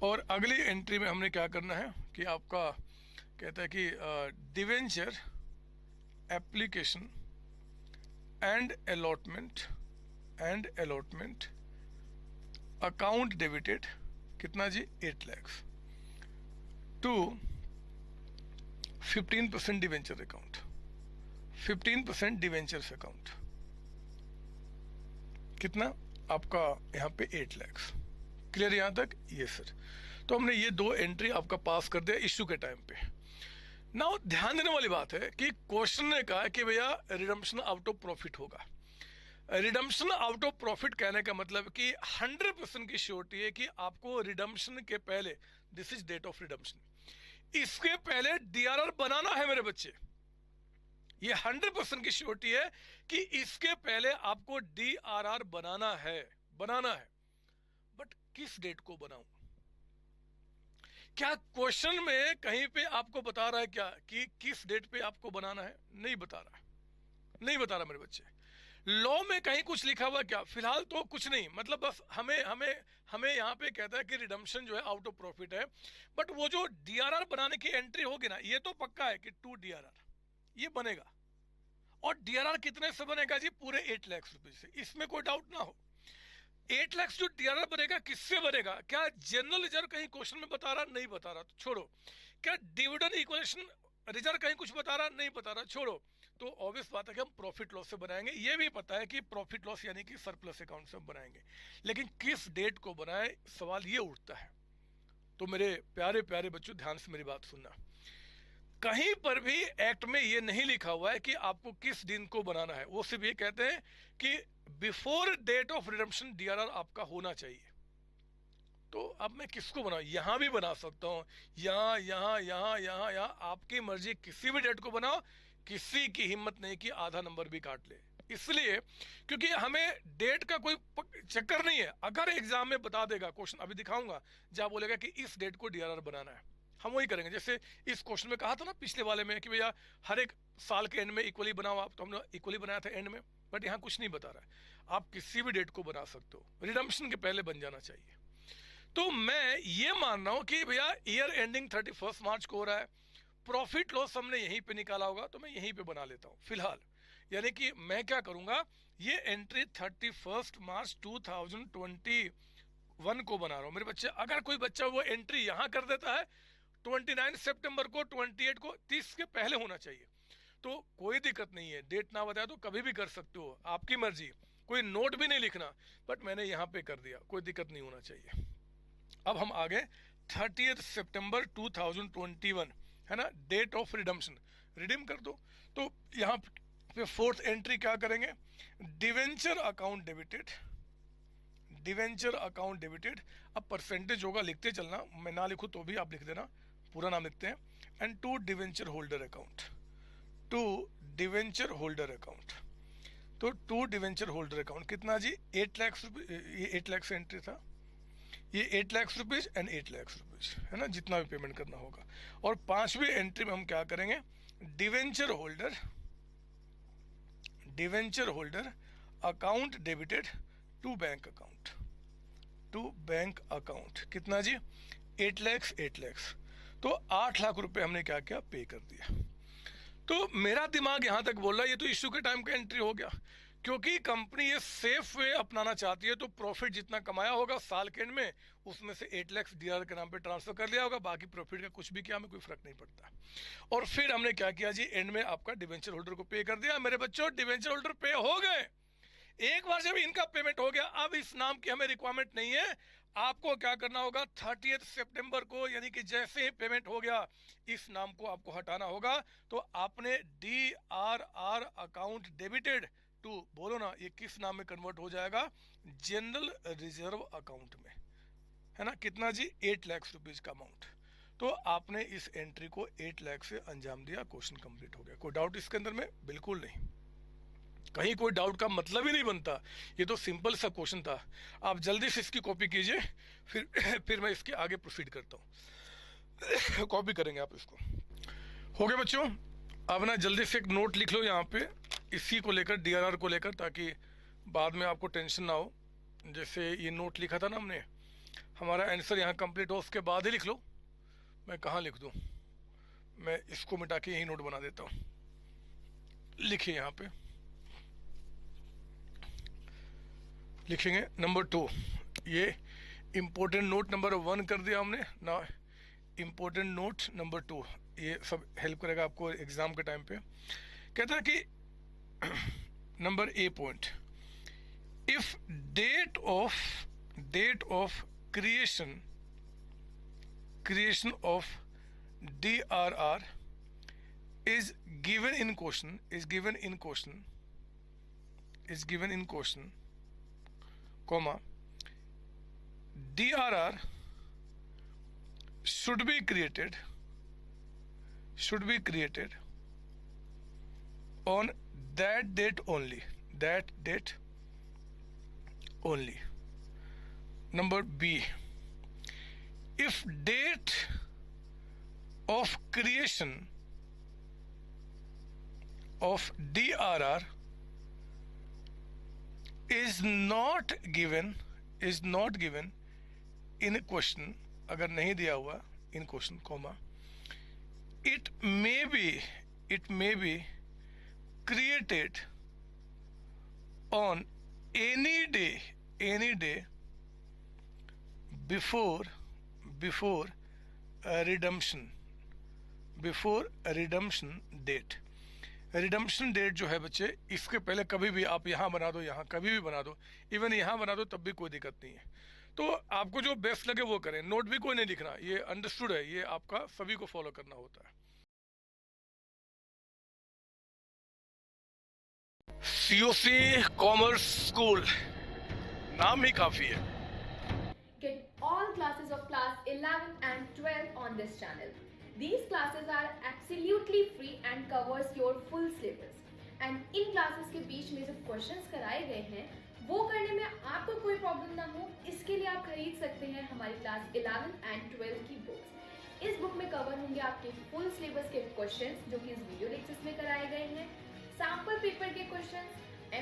और अगली एंट्री में हमने क्या करना है कि आपका कहता है कि debenture application and allotment account debited, कितना जी, 8 lakh to 15% debenture account, 15% debentures account, कितना आपका यहाँ पे 8 लाख। क्लियर यहाँ तक, ये सर। तो हमने ये 2 एंट्री आपका पास कर दिया इश्यू के टाइम पे। नाउ ध्यान देने वाली बात है कि क्वेश्चन ने कहा है कि भैया रिडम्पशन आउट ऑफ प्रॉफिट होगा। रिडम्पशन आउट ऑफ प्रॉफिट कहने का मतलब कि 100% की श्योरिटी है कि आपको रिडम्पशन के पहले, this is date of redemption, इसके पहले डीआरआर बनाना है मेरे बच्चे। ये 100% की श्योरिटी है कि इसके पहले आपको डीआरआर बनाना है, बनाना है। बट किस डेट को बनाऊं? क्या क्वेश्चन में कहीं पे आपको बता रहा है क्या कि किस डेट पे आपको बनाना है? नहीं बता रहा है, नहीं बता रहा मेरे बच्चे। लॉ में कहीं कुछ लिखा हुआ क्या? फिलहाल तो कुछ नहीं, मतलब बस हमें हमें हमें यहाँ पे कहता है कि रिडम्पशन जो है आउट ऑफ प्रॉफिट है। बट वो जो डीआरआर बनाने की एंट्री होगी ना, ये तो पक्का है कि 2 डीआरआर ये बनेगा। और डीआरआर कितने से बनेगा जी? पूरे 8 लाख रुपए से, इसमें कोई डाउट ना हो। 8 लाख जो डीआरआर बनेगा किससे बनेगा? क्या जनरल रिजर्व कहीं क्वेश्चन में बता रहा? नहीं बता रहा, तो छोड़ो। क्या डिविडेंड इक्वेशन रिजर्व कहीं कुछ बता रहा? नहीं बता रहा, छोड़ो। तो ऑब्वियस बात है कि हम प्रॉफिट लॉस से बनाएंगे। ये भी पता है कि प्रॉफिट लॉस यानी कि सरप्लस अकाउंट से हम बनाएंगे, लेकिन किस डेट को बनाए, सवाल ये उठता है। तो मेरे प्यारे प्यारे बच्चों, ध्यान से मेरी बात सुनना। कहीं पर भी एक्ट में ये नहीं लिखा हुआ है कि आपको किस दिन को बनाना है। वो सिर्फ ये कहते हैं कि before date of redemption DRR आपका होना चाहिए। तो अब मैं किसको बनाऊं? यहां भी बना सकता हूं, यहां यहां यहां यहां यहां, आपकी मर्जी, किसी भी डेट को बनाओ। किसी की हिम्मत नहीं कि आधा नंबर भी काट ले, इसलिए क्योंकि हमें डेट का कोई चक्कर नहीं है। अगर एग्जाम में बता देगा क्वेश्चन, अभी दिखाऊंगा, जहां बोलेगा कि इस डेट को डीआरआर बनाना है, हम वही करेंगे। जैसे इस क्वेश्चन में कहा था ना पिछले वाले में कि भैया हर एक साल के एंड में इक्वली बनाओ आप, तो हमने इक्वली बनाया था एंड में। बट यहाँ कुछ नहीं बता रहा है, आप किसी भी डेट को बना सकते हो, रिडम्पशन के पहले बन जाना चाहिए। तो मैं ये मान रहा हूँ कि भैया ईयर एंडिंग 31 मार्च को हो रहा है, प्रॉफिट लॉस हमने यहीं पे निकाला होगा, तो मैं यहीं पे बना लेता हूँ फिलहाल। यानी कि मैं क्या करूंगा, ये एंट्री 31 मार्च 2021 को बना रहा हूँ मेरे बच्चे। अगर कोई बच्चा वो एंट्री यहाँ कर देता है 29 सितंबर को, 28 को, 30 के पहले होना चाहिए, तो कोई दिक्कत नहीं है। डेट ना बताया तो कभी भी कर सकते हो, आपकी मर्जी। कोई नोट भी नहीं लिखना, बट मैंने यहाँ पे कर दिया, कोई दिक्कत नहीं होना चाहिए। अब हम आ गए 30 सितंबर 2021, है ना, डेट ऑफ रिडम्पशन। रिडीम कर दो। तो यहाँ पे 4th एंट्री क्या करेंगे, debenture account debited, debenture account debited. अब परसेंटेज होगा, लिखते चलना, मैं ना लिखूं तो भी आप लिख देना, पूरा नाम लिखते हैं। And to debenture holder account, to debenture holder account. तो टू डिवेंचर होल्डर अकाउंट कितना जी, 8 लाख रुपये। ये 8 लाख से एंट्री था, ये 8 lakh rupees and 8 lakh rupees, है ना, जितना भी पेमेंट करना होगा। और 5वीं एंट्री में हम क्या करेंगे, debenture holder, debenture holder account debited to bank account, to bank account. कितना जी, 8 लाख, 8 लाख। तो 8 लाख रुपए हमने क्या किया, पे कर दिया। तो मेरा दिमाग यहां तक बोल रहा है ये तो इश्यू के टाइम का एंट्री हो गया। क्योंकि कंपनी ये सेफ वे अपनाना चाहती है, तो प्रॉफिट जितना कमाया होगा साल के एंड में उसमें से 8 लाख डीआर के नाम पे ट्रांसफर कर लिया होगा, बाकी प्रॉफिट का कुछ भी किया हमें कोई फर्क नहीं पड़ता। और फिर हमने क्या किया जी, एंड में आपका डिवेंचर होल्डर को पे कर दिया। मेरे बच्चों डिवेंचर होल्डर पे हो गए। एक बार जब इनका पेमेंट हो गया, अब इस नाम की हमें रिक्वायरमेंट नहीं है। आपको क्या करना होगा, 30 सितंबर को, यानी कि जैसे ही पेमेंट हो गया, इस नाम को आपको हटाना होगा। तो आपने DRR अकाउंट डेबिटेड टू, बोलो ना, ये किस नाम में कन्वर्ट हो जाएगा, जनरल रिजर्व अकाउंट में, है ना। कितना जी, 8 लाख रुपीज का अमाउंट। तो आपने इस एंट्री को 8 लाख से अंजाम दिया, क्वेश्चन कंप्लीट हो गया। कोई डाउट इसके अंदर में? बिल्कुल नहीं, कहीं कोई डाउट का मतलब ही नहीं बनता। ये तो सिंपल सा क्वेश्चन था। आप जल्दी से इसकी कॉपी कीजिए, फिर मैं इसके आगे प्रोसीड करता हूँ। कॉपी करेंगे आप इसको। हो गया बच्चों? अब ना जल्दी से एक नोट लिख लो यहाँ पे, इसी को लेकर, DRR को लेकर, ताकि बाद में आपको टेंशन ना हो। जैसे ये नोट लिखा था ना हमने, हमारा आंसर यहाँ कंप्लीट हो उसके बाद ही लिख लो। मैं कहाँ लिख दूँ, मैं इसको मिटा के यही नोट बना देता हूँ। लिखिए यहाँ पे, लिखेंगे नंबर 2। ये इम्पोर्टेंट नोट नंबर 1 कर दिया हमने ना, इम्पोर्टेंट नोट नंबर 2, ये सब हेल्प करेगा आपको एग्जाम के टाइम पे। कहता है कि number A point, if date of creation of DRR is given in question, comma, DRR should be created on that date only. Number B, if date of creation of DRR is not given in question, अगर नहीं दिया हुआ in question, comma, it may be created on any day before redemption date. Redemption date जो है बच्चे, इसके पहले कभी भी आप यहाँ बना दो, यहाँ कभी भी बना दो, इवन यहाँ बना दो, तब भी कोई दिक्कत नहीं है। तो आपको जो बेस्ट लगे वो करें, नोट भी कोई नहीं लिखना, ये अंडरस्टूड है, ये आपका सभी को फॉलो करना होता है। COC कॉमर्स स्कूल, नाम ही काफी है। Get all classes of class 11 and 12 on this channel. These classes are absolutely free and covers your full syllabus. And in classes के बीच में जो questions कराए गए हैं वो करने में आपको कोई प्रॉब्लम ना हो, इसके लिए आप खरीद सकते हैं हमारी क्लास 11 and 12 की बुक्स। इस बुक में कवर होंगे आपके फुल सिलेबस के क्वेश्चंस जो कि इस वीडियो लेक्चर्स में कराए गए हैं, सैम्पल पेपर के क्वेश्चंस,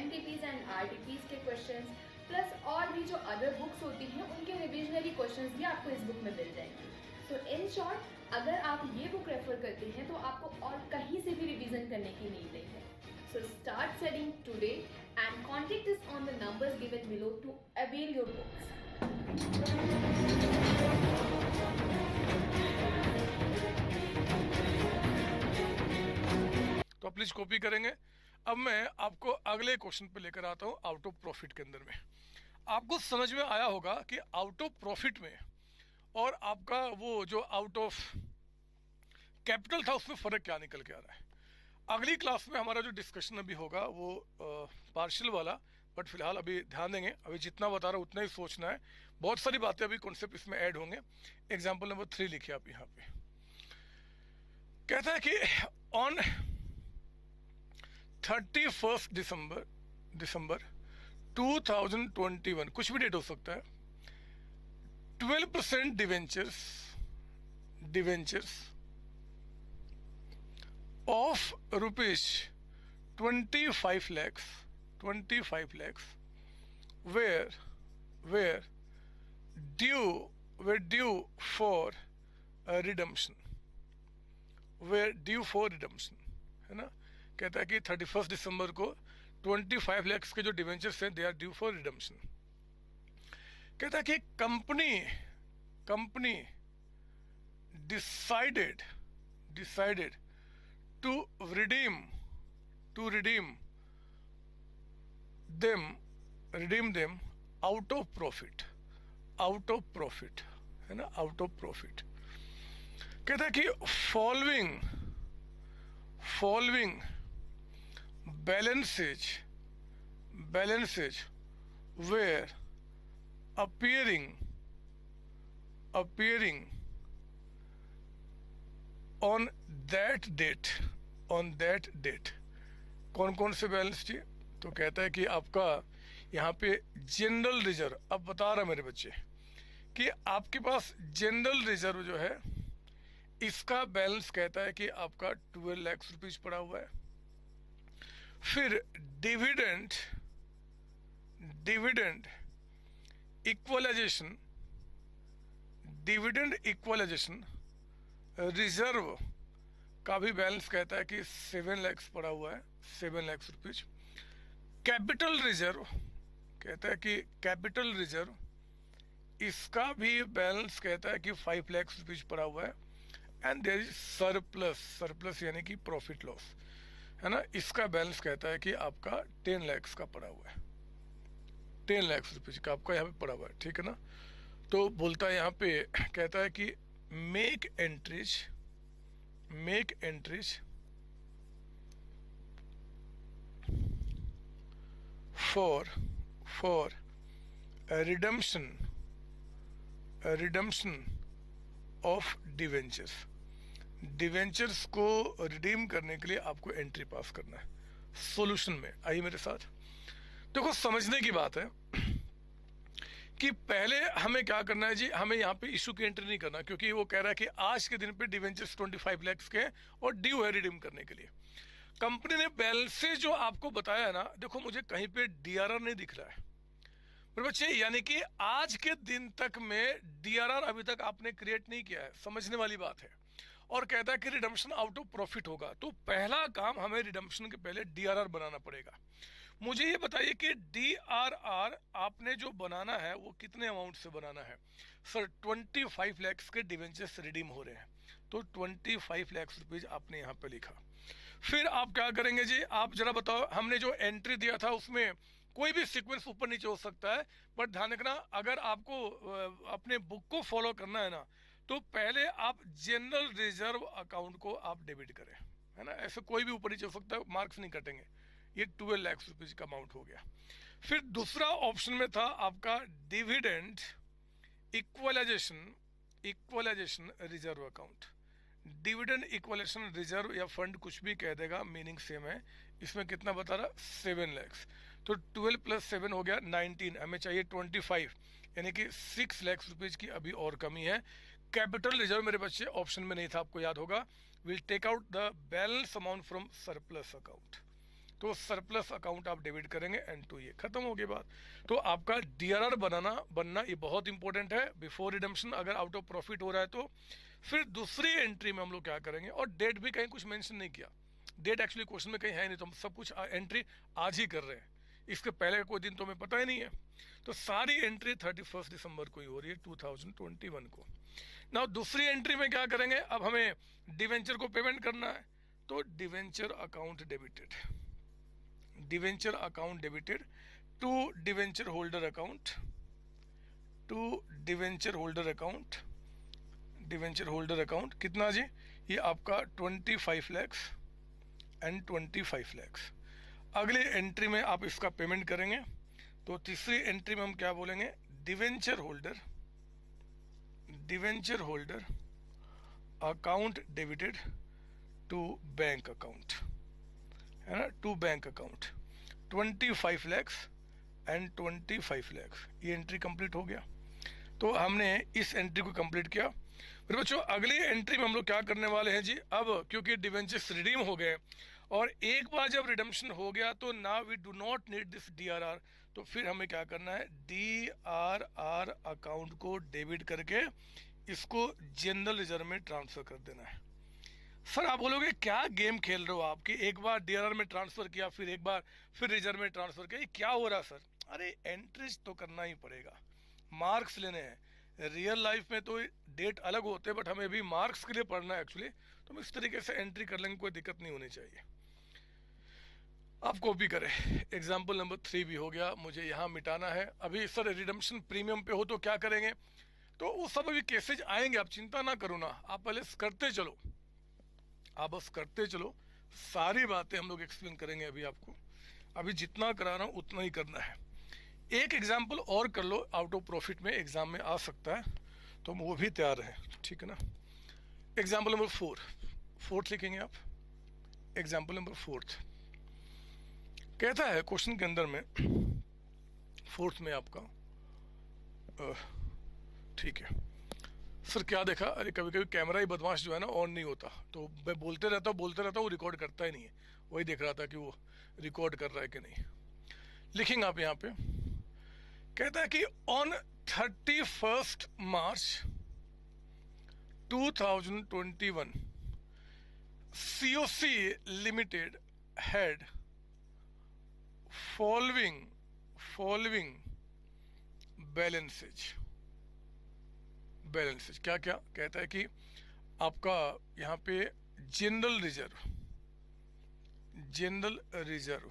MTPs एंड RTPs के क्वेश्चंस, प्लस और भी जो अदर बुक्स होती हैं उनके रिविजनरी क्वेश्चंस भी आपको इस बुक में मिल जाएंगे। सो इन शॉर्ट, अगर आप ये बुक रेफर करते हैं तो आपको और कहीं से भी रिवीजन करने की नीड नहीं है। So start studying today and contact us on the numbers given below to avail your books. तो प्लीज कॉपी करेंगे। अब मैं आपको अगले क्वेश्चन पे लेकर आता हूँ, आउट ऑफ प्रॉफिट के अंदर में। आपको समझ में आया होगा कि आउट ऑफ प्रॉफिट में और आपका वो जो आउट ऑफ कैपिटल था उसमें फर्क क्या निकल के आ रहा है। अगली क्लास में हमारा जो डिस्कशन अभी होगा वो पार्शियल वाला, बट फिलहाल अभी ध्यान देंगे, अभी जितना बता रहा हूँ उतना ही सोचना है। बहुत सारी बातें अभी कॉन्सेप्ट इसमें ऐड होंगे। एग्जाम्पल नंबर 3 लिखिए आप यहाँ पे। कहता है कि ऑन 31 दिसंबर 2021, कुछ भी डेट हो सकता है, 12% debentures of rupees 25 lakhs were due for redemption, है ना। कहता है कि 31 दिसंबर को 25 lakhs के जो डिवेंचर्स हैं they are due for redemption. कहता है कि company decided to redeem them out of profit, है ना, out of profit। कहता है कि following balances were appearing on that date। कौन कौन से बैलेंस थी? तो कहता है कि आपका यहाँ पे जनरल रिजर्व, अब बता रहा मेरे बच्चे कि आपके पास जनरल रिजर्व जो है इसका बैलेंस कहता है कि आपका 12 लाख रुपीज पड़ा हुआ है। फिर डिविडेंड इक्वलाइजेशन रिजर्व का भी बैलेंस कहता है कि 7 लाख पड़ा हुआ है, 7 लाख रुपीज। कैपिटल रिजर्व कहता है कि कैपिटल रिजर्व इसका भी बैलेंस कहता है कि 5 लाख रुपीज पड़ा हुआ है। एंड देयर इज सरप्लस यानी कि प्रॉफिट लॉस, है ना, इसका बैलेंस कहता है कि आपका 10 लाख का पड़ा हुआ है, 10 लाख रुपीज का आपका यहाँ पे पड़ा हुआ है, ठीक है ना। तो बोलता है यहाँ पे, कहता है कि make entries for redemption of debentures को रिडीम करने के लिए आपको एंट्री पास करना है सॉल्यूशन में। आइए मेरे साथ, देखो समझने की बात है कि पहले हमें क्या करना है जी, हमें यहाँ पे इशू की एंट्री नहीं करना, क्योंकि वो कह रहा है कि आज के दिन पे डिवेंचर्स 25 लाख के और ड्यू है रिडीम करने के लिए। कंपनी ने बैलेंसेज जो आपको बताया है ना, देखो मुझे कहीं पे डीआरआर नहीं दिख रहा है मेरे बच्चे, यानी कि आज के दिन तक में डीआरआर अभी तक आपने क्रिएट नहीं किया है, समझने वाली बात है। और कहता है कि रिडम्पशन आउट ऑफ प्रॉफिट होगा, तो पहला काम हमें रिडम्पशन के पहले डीआरआर बनाना पड़ेगा। मुझे ये बताइए कि डीआरआर आपने जो बनाना है वो कितने अमाउंट से बनाना है? सर 25 लाख के डिवेंचर्स रिडीम हो रहे हैं, तो 25 लाख रुपीज आपने यहाँ पे लिखा। फिर आप क्या करेंगे जी, आप जरा बताओ, हमने जो एंट्री दिया था उसमें कोई भी सीक्वेंस ऊपर नीचे हो सकता है, बट ध्यान रखना अगर आपको अपने बुक को फॉलो करना है ना, तो पहले आप जनरल रिजर्व अकाउंट को आप डेबिट करें, है ना, ऐसे कोई भी ऊपर नीचे हो सकता है, मार्क्स नहीं कटेंगे। ये 12 लाख रुपीज का अमाउंट हो गया। फिर दूसरा ऑप्शन में था आपका dividend equalisation reserve account. Dividend equalisation reserve या फंड कुछ भी कह देगा, मीनिंग सेम है। इसमें कितना बता रहा? 7 लाख। तो 12 + 7 हो गया 19, हमें चाहिए 25, यानी कि 6 लाख रुपीज की अभी और कमी है। कैपिटल रिजर्व मेरे बच्चे ऑप्शन में नहीं था, आपको याद होगा। Will take out the balance amount from surplus account, तो सरप्लस अकाउंट आप डेबिट करेंगे, एंड टू ये खत्म हो गई बात। तो आपका डीआरआर बनना ये बहुत इंपॉर्टेंट है बिफोर रिडम्पशन, अगर आउट ऑफ प्रॉफिट हो रहा है तो। फिर दूसरी एंट्री में हम लोग क्या करेंगे, और डेट भी कहीं कुछ मेंशन नहीं किया, डेट एक्चुअली क्वेश्चन में कहीं है नहीं, तो हम सब कुछ एंट्री आज ही कर रहे हैं, इसके पहले कोई दिन तो हमें पता ही नहीं है। तो सारी एंट्री 31 दिसंबर को ही हो रही है 2021 को। ना दूसरी एंट्री में क्या करेंगे, अब हमें डिवेंचर को पेमेंट करना है, तो debenture account debited to debenture holder account कितना जी, ये आपका 25 लाख एंड 25 लाख। अगली एंट्री में आप इसका पेमेंट करेंगे, तो तीसरी एंट्री में हम क्या बोलेंगे, debenture holder account debited to bank account, है ना, to bank account 25 lakh and 25 lakh. ये एंट्री कंप्लीट हो गया, तो हमने इस एंट्री को कंप्लीट किया। फिर बच्चों अगली एंट्री में हम लोग क्या करने वाले हैं जी, अब क्योंकि डिवेंचर्स रिडीम हो गए और एक बार जब रिडम्पशन हो गया तो now we do not need this DRR, तो फिर हमें क्या करना है, डीआरआर अकाउंट को डेबिट करके इसको जनरल रिजर्व में ट्रांसफर कर देना है। सर आप बोलोगे क्या गेम खेल रहे हो आप कि एक बार डीआरआर में ट्रांसफर किया, फिर एक बार फिर रिजर्व में ट्रांसफर किया, ये क्या हो रहा है सर? अरे एंट्रीज तो करना ही पड़ेगा, मार्क्स लेने हैं। रियल लाइफ में तो डेट अलग होते हैं, बट हमें भी मार्क्स के लिए पढ़ना है एक्चुअली, तो हम इस तरीके से एंट्री कर लेंगे, कोई दिक्कत नहीं होनी चाहिए। आप कॉपी करें, एग्जाम्पल नंबर 3 भी हो गया, मुझे यहाँ मिटाना है। अभी सर रिडम्पशन प्रीमियम पे हो तो क्या करेंगे, तो वो सब अभी केसेज आएंगे, आप चिंता ना करो ना, आप पहले करते चलो, आप बस करते चलो, सारी बातें हम लोग एक्सप्लेन करेंगे अभी आपको। अभी जितना करा रहा हूँ उतना ही करना है। एक एग्जाम्पल और कर लो, आउट ऑफ प्रॉफिट में एग्जाम में आ सकता है, तो हम वो भी तैयार हैं, ठीक है ना। एग्जाम्पल नंबर 4, फोर्थ लिखेंगे आप। एग्जाम्पल नंबर 4 कहता है क्वेश्चन के अंदर में, फोर्थ में आपका ठीक है सर, क्या देखा? अरे कभी कभी कैमरा ही बदमाश जो है ना ऑन नहीं होता, तो मैं बोलते रहता हूँ वो रिकॉर्ड करता ही नहीं है। वही देख रहा था कि वो रिकॉर्ड कर रहा है कि नहीं। लिखेंगे आप यहाँ पे, कहता है कि on 31 March 2021 COC limited had following balances. क्या क्या कहता है कि आपका यहाँ पे जनरल रिजर्व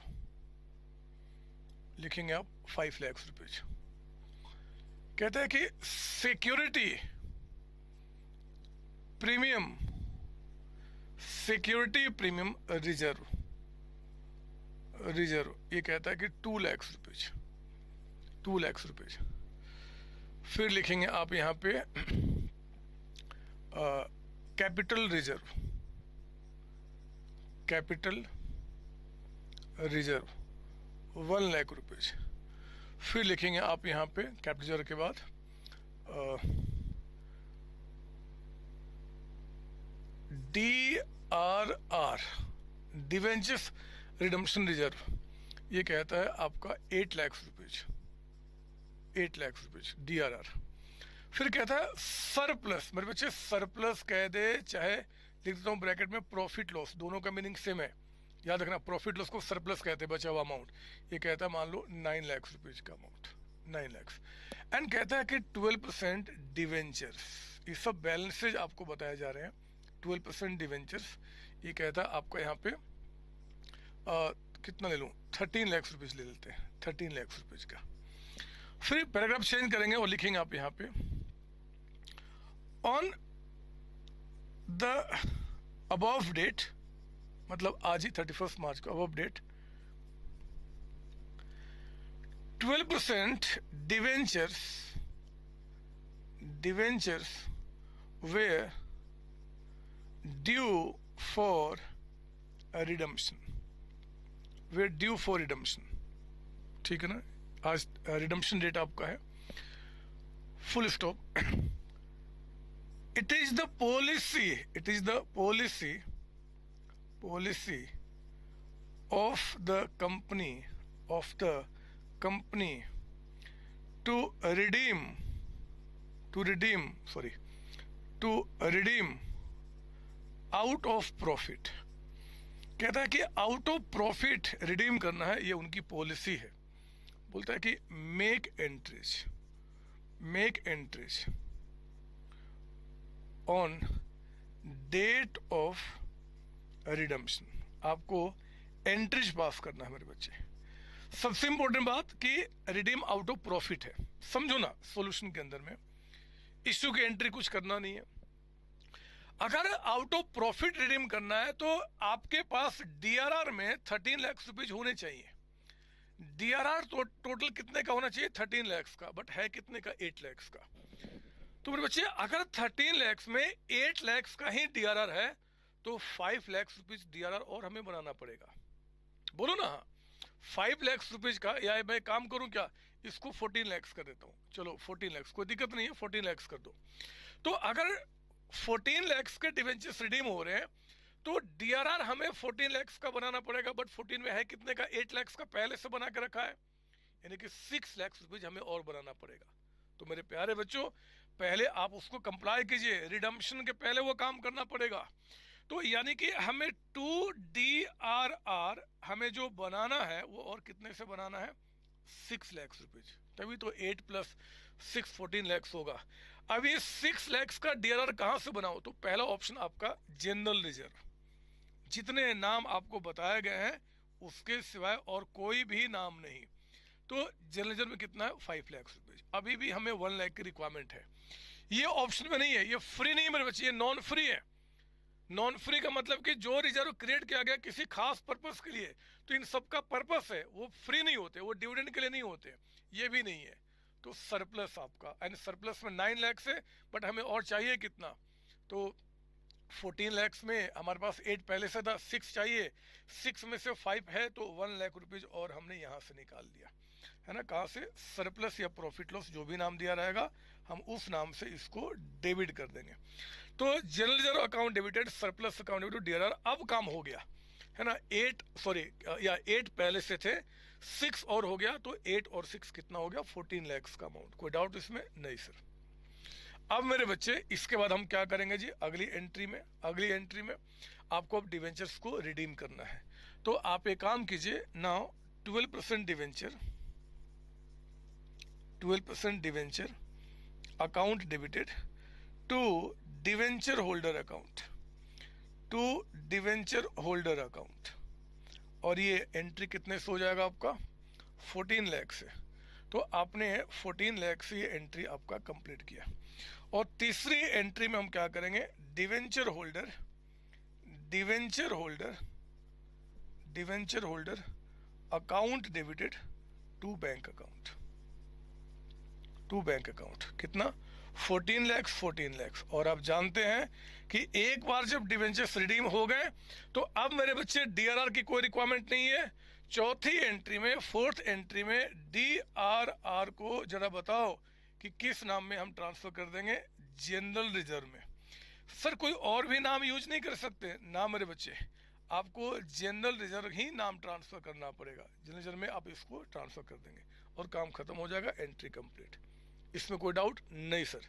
लिखेंगे आप 5 लाख रुपए। कहता है कि सिक्योरिटी प्रीमियम रिजर्व ये कहता है कि 2 लाख रुपए। फिर लिखेंगे आप यहाँ पे कैपिटल रिजर्व 1 लाख रुपए। फिर लिखेंगे आप यहाँ पे कैपिटल रिजर्व के बाद DRR डिवेंचर्स रिडम्पशन रिजर्व, ये कहता है आपका 8 लाख रुपए DRR। फिर कहता है सरप्लस, मेरे बच्चे सरप्लस कह दे चाहे लिख देता हूँ ब्रैकेट में प्रॉफिट लॉस, दोनों का मीनिंग सेम है, याद रखना। प्रॉफिट लॉस को सरप्लस कहते हैं, बचा हुआ अमाउंट। ये कहता है मान लो 9 लाख रुपीज का अमाउंट, 9 लाख। एंड कहता है कि 12% डिवेंचर्स, ये सब बैलेंसेज आपको बताए जा रहे हैं। 12% डिवेंचर्स, ये कहता है आपका यहाँ पे कितना ले लूँ, 13 लाख रुपीज ले लेते हैं, 13 लाख रुपीज का। फिर पैराग्राफ चेंज करेंगे और लिखेंगे आप यहाँ पे ऑन द अबव डेट, मतलब आज ही 31 मार्च को above date 12% debentures were due for redemption, ठीक है ना। आज रिडम्पशन डेट आपका है, full stop. It is the policy of the company to redeem out of profit. कहता है कि आउट ऑफ प्रॉफिट रिडीम करना है, ये उनकी पॉलिसी है। बोलता है कि make entries on date of redemption, आपको एंट्रीज पास करना है मेरे बच्चे। सबसे इंपॉर्टेंट बात कि रिडीम आउट ऑफ प्रॉफिट है, समझो ना। सॉल्यूशन के अंदर में इश्यू की एंट्री कुछ करना नहीं है। अगर आउट ऑफ प्रॉफिट रिडीम करना है तो आपके पास डीआरआर में 13 लाख रुपीज होने चाहिए। डीआरआर टोटल कितने का होना चाहिए? 13 लाख का, बट है कितने का? 8 लाख का। तो मेरे बच्चे अगर 13 लाख में 8 लाख का ही डीआरआर है तो 5 लाख रुपीज डीआरआर और हमें बनाना पड़ेगा। बोलो ना, 5 लाख रुपीज का, या मैं काम करूं क्या, इसको 14 लाख कर देता हूं। चलो 14 लाख, कोई दिक्कत नहीं है, 14 लाख कर दो। तो अगर 14 लाख के डिवेंचर्स रिडीम हो रहे हैं तो डीआरआर हमें 14 लाख का बनाना पड़ेगा, बट 14 में है कितने का? 8 लाख का पहले से बना के रखा है, यानी कि 6 लाख रुपीज हमें और बनाना पड़ेगा। तो मेरे प्यारे बच्चों, पहले आप उसको कंप्लाई कीजिए, रिडम्पशन के पहले वो काम करना पड़ेगा। तो यानी कि हमें 2DRR हमें जो बनाना है वो और कितने से बनाना है, 6 लाख रुपीज, तभी तो 8 + 6 14 लाख होगा। अब ये 6 लाख का DRR कहाँ से बनाओ, तो पहला ऑप्शन आपका जनरल रिजर्व, जितने नाम आपको बताए गए हैं उसके सिवाय और कोई भी नाम नहीं। तो जनरल रिजर्व में कितना है, 5 लाख रुपीज। अभी भी हमें 1 लाख की रिक्वायरमेंट है। ये ऑप्शन में नहीं है, ये फ्री नहीं है मेरे बच्चे, ये नॉन फ्री है। नॉन फ्री का मतलब कि जो रिजर्व क्रिएट किया गया किसी खास पर्पस के लिए, तो इन सब का पर्पस है, वो फ्री नहीं होते, वो डिविडेंड के लिए नहीं होते, ये भी नहीं है। तो सरप्लस आपका, एंड सरप्लस में 9 लाख से, बट हमें और चाहिए कितना, तो 14 लाख में हमारे पास 8 पहले से था, 6 चाहिए, 6 में से 5 है, तो 1 लाख रुपीज और हमने यहाँ से निकाल दिया है ना। कहाँ से, सरप्लस या प्रॉफिट लॉस जो भी नाम दिया रहेगा हम उस नाम से इसको डेबिट कर देंगे। तो general reserve account debited, surplus account debited, DRR अब काम हो गया है ना। 8 पहले से थे, 6 और हो गया, तो 8 और 6 कितना हो गया, 14 लाख का अमाउंट। कोई डाउट इसमें, नहीं सर। अब मेरे बच्चे इसके बाद हम क्या करेंगे जी, अगली एंट्री में आपको अब डिवेंचर्स को रिडीम करना है। तो आप एक काम कीजिए, now 12% debenture account debited to debenture holder account, और ये एंट्री कितने से हो जाएगा आपका, 14 लाख से। तो आपने 14 लाख से ये एंट्री आपका कंप्लीट किया। और तीसरी एंट्री में हम क्या करेंगे, debenture holder account debited to bank account, कितना, 14 लाख। और आप जानते हैं कि एक बार जब डिवेंचर्स रिडीम हो गए तो अब मेरे बच्चे DRR की कोई रिक्वायरमेंट नहीं है। फोर्थ एंट्री में DRR को जरा बताओ कि किस नाम में हम ट्रांसफर कर देंगे, जनरल रिजर्व में। सर कोई और भी नाम यूज नहीं कर सकते ना मेरे बच्चे, आपको जनरल रिजर्व ही नाम ट्रांसफर करना पड़ेगा। जनरल रिजर्व में आप इसको ट्रांसफर कर देंगे और काम खत्म हो जाएगा, एंट्री कंप्लीट। इसमें कोई डाउट नहीं सर।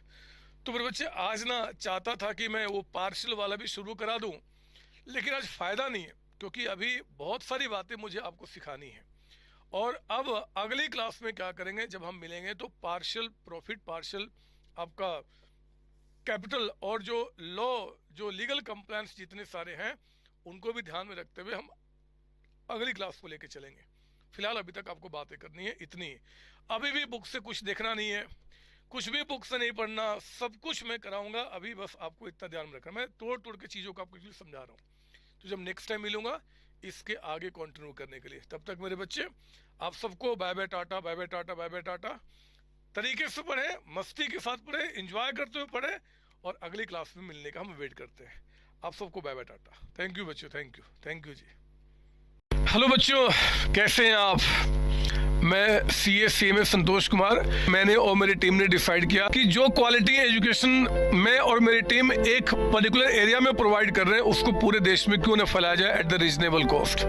तो मेरे बच्चे आज ना चाहता था कि मैं वो पार्शियल वाला भी शुरू करा दूं, लेकिन आज फायदा नहीं है, क्योंकि अभी बहुत सारी बातें मुझे आपको सिखानी है। और अब अगली क्लास में क्या करेंगे, जब हम मिलेंगे तो पार्शियल प्रॉफिट, पार्शियल आपका कैपिटल, और जो लॉ, जो लीगल कंप्लायंस जितने सारे हैं उनको भी ध्यान में रखते हुए हम अगली क्लास को लेके चलेंगे। फिलहाल अभी तक आपको बातें करनी है इतनी। अभी भी बुक से कुछ देखना नहीं है, कुछ भी बुक से नहीं पढ़ना, सब कुछ मैं कराऊंगा। अभी बस आपको इतना ध्यान रखना, मैं तोड़ तोड़ के चीज़ों को आपको समझा रहा हूँ। तो जब नेक्स्ट टाइम मिलूंगा इसके आगे कंटिन्यू करने के लिए, तब तक मेरे बच्चे आप सबको बाय बाय टाटा। तरीके से पढ़े, मस्ती के साथ पढ़े, एंजॉय करते हुए पढ़े, और अगली क्लास में मिलने का हम वेट करते हैं। आप सबको bye bye tata. Thank you बच्चों, थैंक यू जी। हेलो बच्चों, कैसे हैं आप? मैं CA संतोष कुमार। मैंने और मेरी टीम ने डिसाइड किया कि जो क्वालिटी एजुकेशन मैं और मेरी टीम एक पर्टिकुलर एरिया में प्रोवाइड कर रहे हैं, उसको पूरे देश में क्यों न फैलाया जाए at the reasonable cost,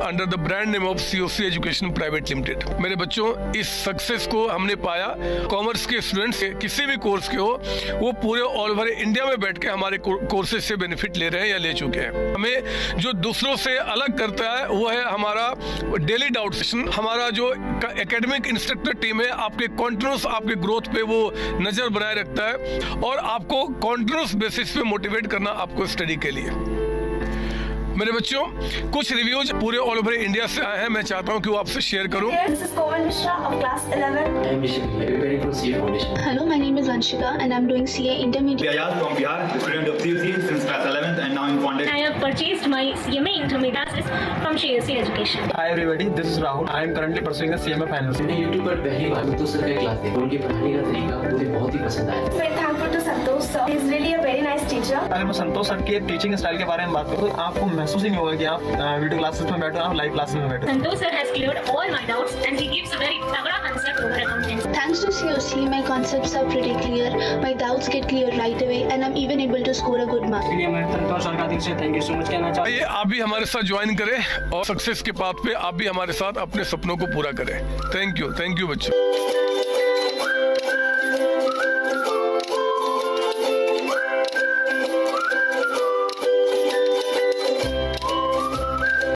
under the brand name of COC education private limited. मेरे बच्चों, इस सक्सेस को हमने पाया, कॉमर्स के स्टूडेंट्स किसी भी कोर्स के हो, वो पूरे ऑल ओवर इंडिया में बैठ के हमारे कोर्सेज से बेनिफिट ले रहे हैं या ले चुके हैं। हमें जो दूसरों से अलग करता है वो है हमारा डेली डाउट सेशन। हमारा जो एकेडमिक इंस्ट्रक्टर टीम है, आपके कॉन्टिन्यूस आपके ग्रोथ पे वो नजर बनाए रखता है और आपको कॉन्टिन्यूस बेसिस पे मोटिवेट करना आपको स्टडी के लिए। मेरे बच्चों, कुछ रिव्यूज पूरे ऑल ओवर इंडिया से आए हैं, मैं चाहता हूं कि वो आपसे शेयर करूं। Hello, my name is Anshika and I'm doing CA Intermediate. Ayaz from Bihar, student of COC since class 11th and now I'm funded. I have purchased my CMA Intermediate from COC Education. Hi everybody, this is Rahul. I am currently pursuing the CMA finals. मैंने YouTube पर पहली बार संतोष सर का क्लास देखा, उनके पढ़ाने का तरीका मुझे बहुत ही पसंद आया। Very thankful to Santosh sir. He is really a very nice teacher. अगर मैं संतोष सर के टीचिंग स्टाइल के बारे में बात करूँ तो आपको महसूस ही नहीं होगा कि आप वीडियो क्लासेस में बैठो, आप लाइव क्लासेस में बैठो। Santosh sir has cleared all my doubts and he gives a very तगड़ा concept over accounting. Thanks to COC, my concepts are pretty clear, my doubts get clear right away and I'm even able to score a good mark. इसलिए मैं संतोष सर का दिल से थैंक यू सो मच कहना चाहता हूँ। आइए आप भी हमारे साथ ज्वाइन करें और सक्सेस के पाथ पे आप भी हमारे साथ अपने सपनों को पूरा करें। थैंक यू बच्चों।